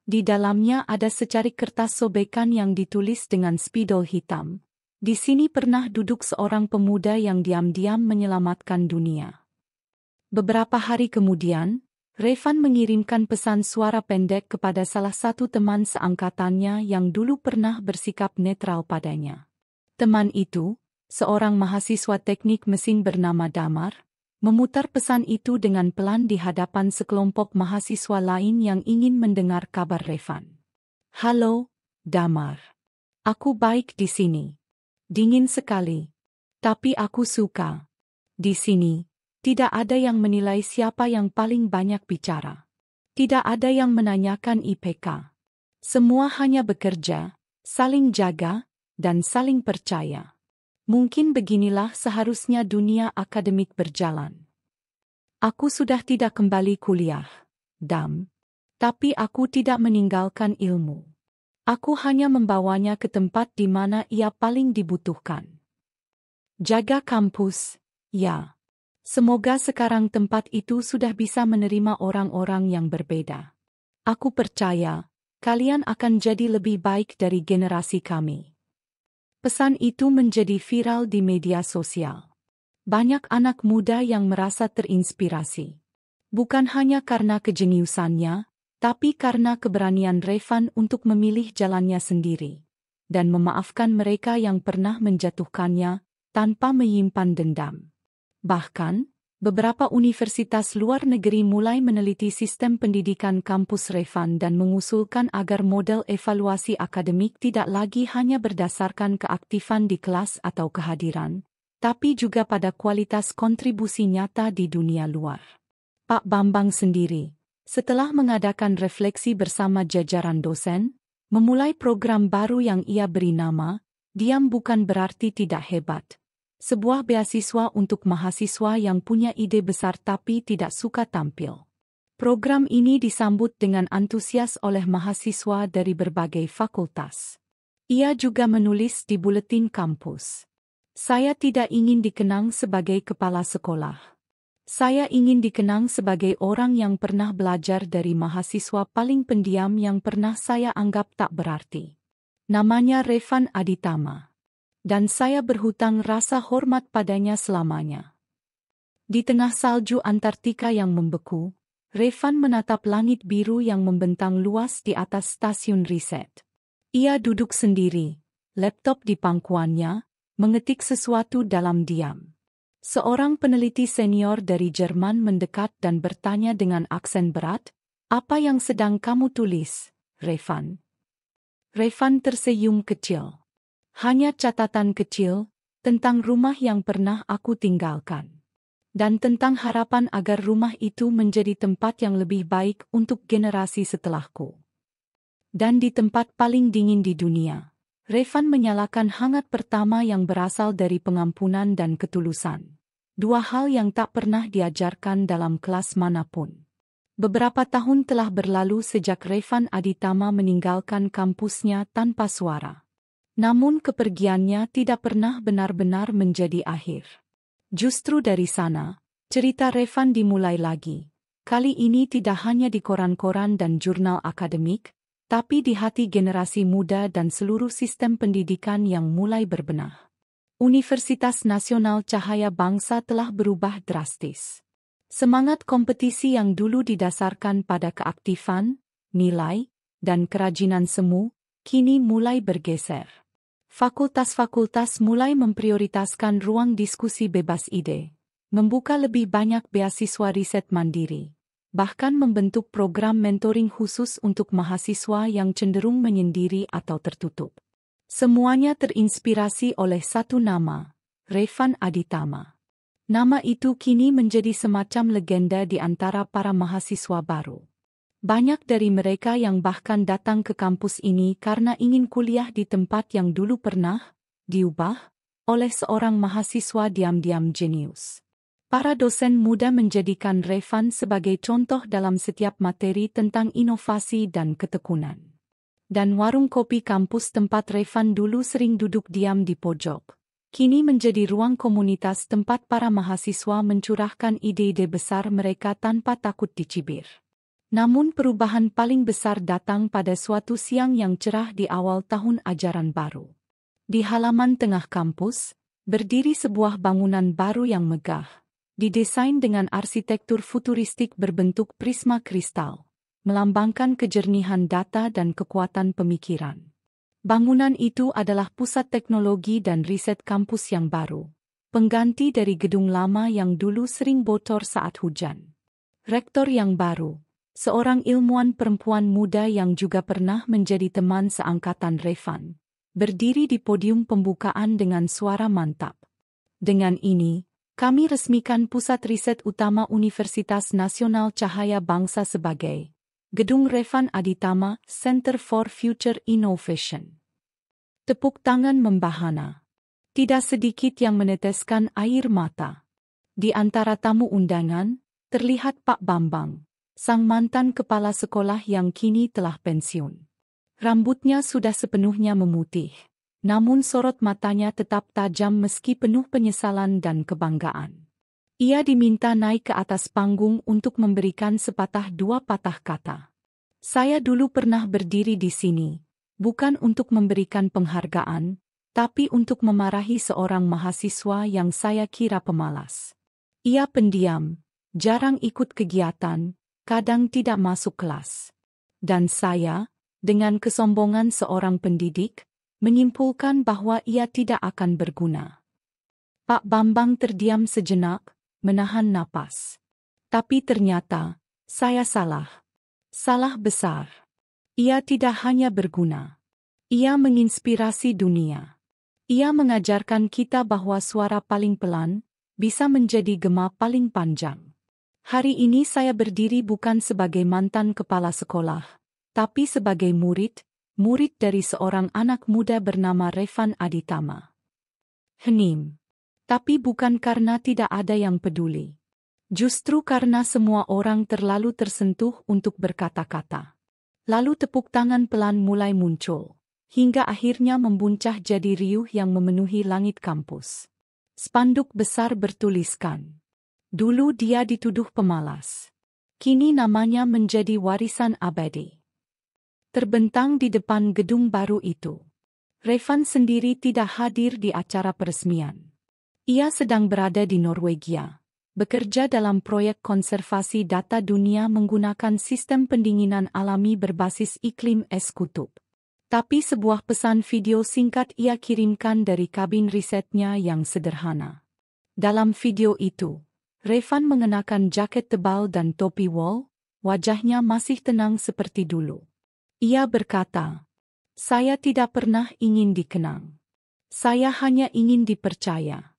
Di dalamnya ada secarik kertas sobekan yang ditulis dengan spidol hitam. Di sini pernah duduk seorang pemuda yang diam-diam menyelamatkan dunia. Beberapa hari kemudian, Revan mengirimkan pesan suara pendek kepada salah satu teman seangkatannya yang dulu pernah bersikap netral padanya. Teman itu, seorang mahasiswa teknik mesin bernama Damar, memutar pesan itu dengan pelan di hadapan sekelompok mahasiswa lain yang ingin mendengar kabar Revan. Halo, Damar. Aku baik di sini. Dingin sekali. Tapi aku suka. Di sini, tidak ada yang menilai siapa yang paling banyak bicara. Tidak ada yang menanyakan IPK. Semua hanya bekerja, saling jaga, dan saling percaya. Mungkin beginilah seharusnya dunia akademik berjalan. Aku sudah tidak kembali kuliah, Dam. Tapi aku tidak meninggalkan ilmu. Aku hanya membawanya ke tempat di mana ia paling dibutuhkan. Jaga kampus, ya. Semoga sekarang tempat itu sudah bisa menerima orang-orang yang berbeda. Aku percaya, kalian akan jadi lebih baik dari generasi kami. Pesan itu menjadi viral di media sosial. Banyak anak muda yang merasa terinspirasi. Bukan hanya karena kejeniusannya, tapi karena keberanian Revan untuk memilih jalannya sendiri. Dan memaafkan mereka yang pernah menjatuhkannya, tanpa menyimpan dendam. Bahkan, beberapa universitas luar negeri mulai meneliti sistem pendidikan kampus Revan dan mengusulkan agar model evaluasi akademik tidak lagi hanya berdasarkan keaktifan di kelas atau kehadiran, tapi juga pada kualitas kontribusi nyata di dunia luar. Pak Bambang sendiri, setelah mengadakan refleksi bersama jajaran dosen, memulai program baru yang ia beri nama, Diam Bukan Berarti Tidak Hebat. Sebuah beasiswa untuk mahasiswa yang punya ide besar tapi tidak suka tampil. Program ini disambut dengan antusias oleh mahasiswa dari berbagai fakultas. Ia juga menulis di buletin kampus. Saya tidak ingin dikenang sebagai kepala sekolah. Saya ingin dikenang sebagai orang yang pernah belajar dari mahasiswa paling pendiam yang pernah saya anggap tak berarti. Namanya Revan Aditama. Dan saya berhutang rasa hormat padanya selamanya. Di tengah salju Antartika yang membeku, Revan menatap langit biru yang membentang luas di atas stasiun riset. Ia duduk sendiri, laptop di pangkuannya, mengetik sesuatu dalam diam. Seorang peneliti senior dari Jerman mendekat dan bertanya dengan aksen berat, "Apa yang sedang kamu tulis, Revan?" Revan tersenyum kecil. Hanya catatan kecil tentang rumah yang pernah aku tinggalkan. Dan tentang harapan agar rumah itu menjadi tempat yang lebih baik untuk generasi setelahku. Dan di tempat paling dingin di dunia, Revan menyalakan hangat pertama yang berasal dari pengampunan dan ketulusan. Dua hal yang tak pernah diajarkan dalam kelas manapun. Beberapa tahun telah berlalu sejak Revan Aditama meninggalkan kampusnya tanpa suara. Namun kepergiannya tidak pernah benar-benar menjadi akhir. Justru dari sana, cerita Revan dimulai lagi. Kali ini tidak hanya di koran-koran dan jurnal akademik, tapi di hati generasi muda dan seluruh sistem pendidikan yang mulai berbenah. Universitas Nasional Cahaya Bangsa telah berubah drastis. Semangat kompetisi yang dulu didasarkan pada keaktifan, nilai, dan kerajinan semu, kini mulai bergeser. Fakultas-fakultas mulai memprioritaskan ruang diskusi bebas ide, membuka lebih banyak beasiswa riset mandiri, bahkan membentuk program mentoring khusus untuk mahasiswa yang cenderung menyendiri atau tertutup. Semuanya terinspirasi oleh satu nama, Revan Aditama. Nama itu kini menjadi semacam legenda di antara para mahasiswa baru. Banyak dari mereka yang bahkan datang ke kampus ini karena ingin kuliah di tempat yang dulu pernah diubah oleh seorang mahasiswa diam-diam jenius. Para dosen muda menjadikan Revan sebagai contoh dalam setiap materi tentang inovasi dan ketekunan. Dan warung kopi kampus tempat Revan dulu sering duduk diam di pojok, kini menjadi ruang komunitas tempat para mahasiswa mencurahkan ide-ide besar mereka tanpa takut dicibir. Namun perubahan paling besar datang pada suatu siang yang cerah di awal tahun ajaran baru. Di halaman tengah kampus, berdiri sebuah bangunan baru yang megah, didesain dengan arsitektur futuristik berbentuk prisma kristal, melambangkan kejernihan data dan kekuatan pemikiran. Bangunan itu adalah pusat teknologi dan riset kampus yang baru, pengganti dari gedung lama yang dulu sering bocor saat hujan. Rektor yang baru, seorang ilmuwan perempuan muda yang juga pernah menjadi teman seangkatan Revan, berdiri di podium pembukaan dengan suara mantap. Dengan ini, kami resmikan pusat riset utama Universitas Nasional Cahaya Bangsa sebagai Gedung Revan Aditama Center for Future Innovation. Tepuk tangan membahana. Tidak sedikit yang meneteskan air mata. Di antara tamu undangan, terlihat Pak Bambang, sang mantan kepala sekolah yang kini telah pensiun. Rambutnya sudah sepenuhnya memutih, namun sorot matanya tetap tajam meski penuh penyesalan dan kebanggaan. Ia diminta naik ke atas panggung untuk memberikan sepatah dua patah kata. Saya dulu pernah berdiri di sini, bukan untuk memberikan penghargaan, tapi untuk memarahi seorang mahasiswa yang saya kira pemalas. Ia pendiam, jarang ikut kegiatan, kadang tidak masuk kelas. Dan saya, dengan kesombongan seorang pendidik, menyimpulkan bahwa ia tidak akan berguna. Pak Bambang terdiam sejenak, menahan napas. Tapi ternyata, saya salah. Salah besar. Ia tidak hanya berguna. Ia menginspirasi dunia. Ia mengajarkan kita bahwa suara paling pelan bisa menjadi gema paling panjang. Hari ini saya berdiri bukan sebagai mantan kepala sekolah, tapi sebagai murid dari seorang anak muda bernama Revan Aditama. Hening. Tapi bukan karena tidak ada yang peduli. Justru karena semua orang terlalu tersentuh untuk berkata-kata. Lalu tepuk tangan pelan mulai muncul, hingga akhirnya membuncah jadi riuh yang memenuhi langit kampus. Spanduk besar bertuliskan, "Dulu dia dituduh pemalas. Kini namanya menjadi warisan abadi." Terbentang di depan gedung baru itu. Revan sendiri tidak hadir di acara peresmian. Ia sedang berada di Norwegia, bekerja dalam proyek konservasi data dunia menggunakan sistem pendinginan alami berbasis iklim es kutub. Tapi sebuah pesan video singkat ia kirimkan dari kabin risetnya yang sederhana. Dalam video itu, Revan mengenakan jaket tebal dan topi wol, wajahnya masih tenang seperti dulu. Ia berkata, "Saya tidak pernah ingin dikenang. Saya hanya ingin dipercaya.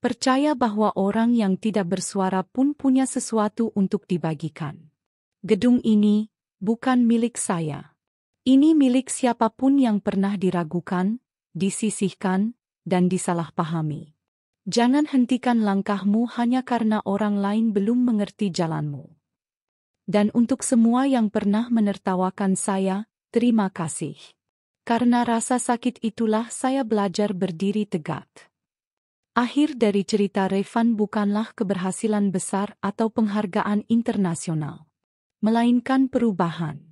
Percaya bahwa orang yang tidak bersuara pun punya sesuatu untuk dibagikan. Gedung ini bukan milik saya. Ini milik siapapun yang pernah diragukan, disisihkan, dan disalahpahami. Jangan hentikan langkahmu hanya karena orang lain belum mengerti jalanmu. Dan untuk semua yang pernah menertawakan saya, terima kasih. Karena rasa sakit itulah saya belajar berdiri tegak." Akhir dari cerita Revan bukanlah keberhasilan besar atau penghargaan internasional, melainkan perubahan.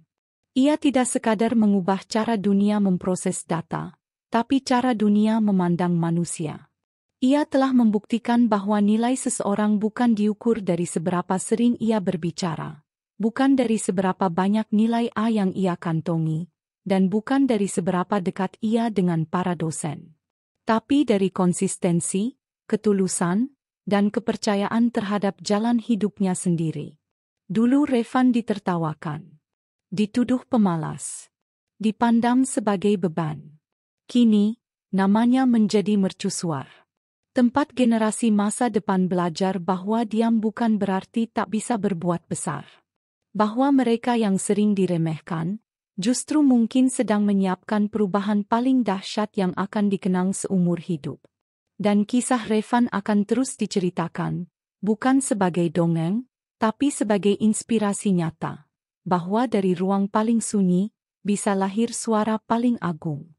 Ia tidak sekadar mengubah cara dunia memproses data, tapi cara dunia memandang manusia. Ia telah membuktikan bahwa nilai seseorang bukan diukur dari seberapa sering ia berbicara, bukan dari seberapa banyak nilai A yang ia kantongi, dan bukan dari seberapa dekat ia dengan para dosen. Tapi dari konsistensi, ketulusan, dan kepercayaan terhadap jalan hidupnya sendiri. Dulu Revan ditertawakan, dituduh pemalas, dipandang sebagai beban. Kini, namanya menjadi mercusuar. Tempat generasi masa depan belajar bahwa diam bukan berarti tak bisa berbuat besar. Bahwa mereka yang sering diremehkan, justru mungkin sedang menyiapkan perubahan paling dahsyat yang akan dikenang seumur hidup. Dan kisah Revan akan terus diceritakan, bukan sebagai dongeng, tapi sebagai inspirasi nyata, bahwa dari ruang paling sunyi, bisa lahir suara paling agung.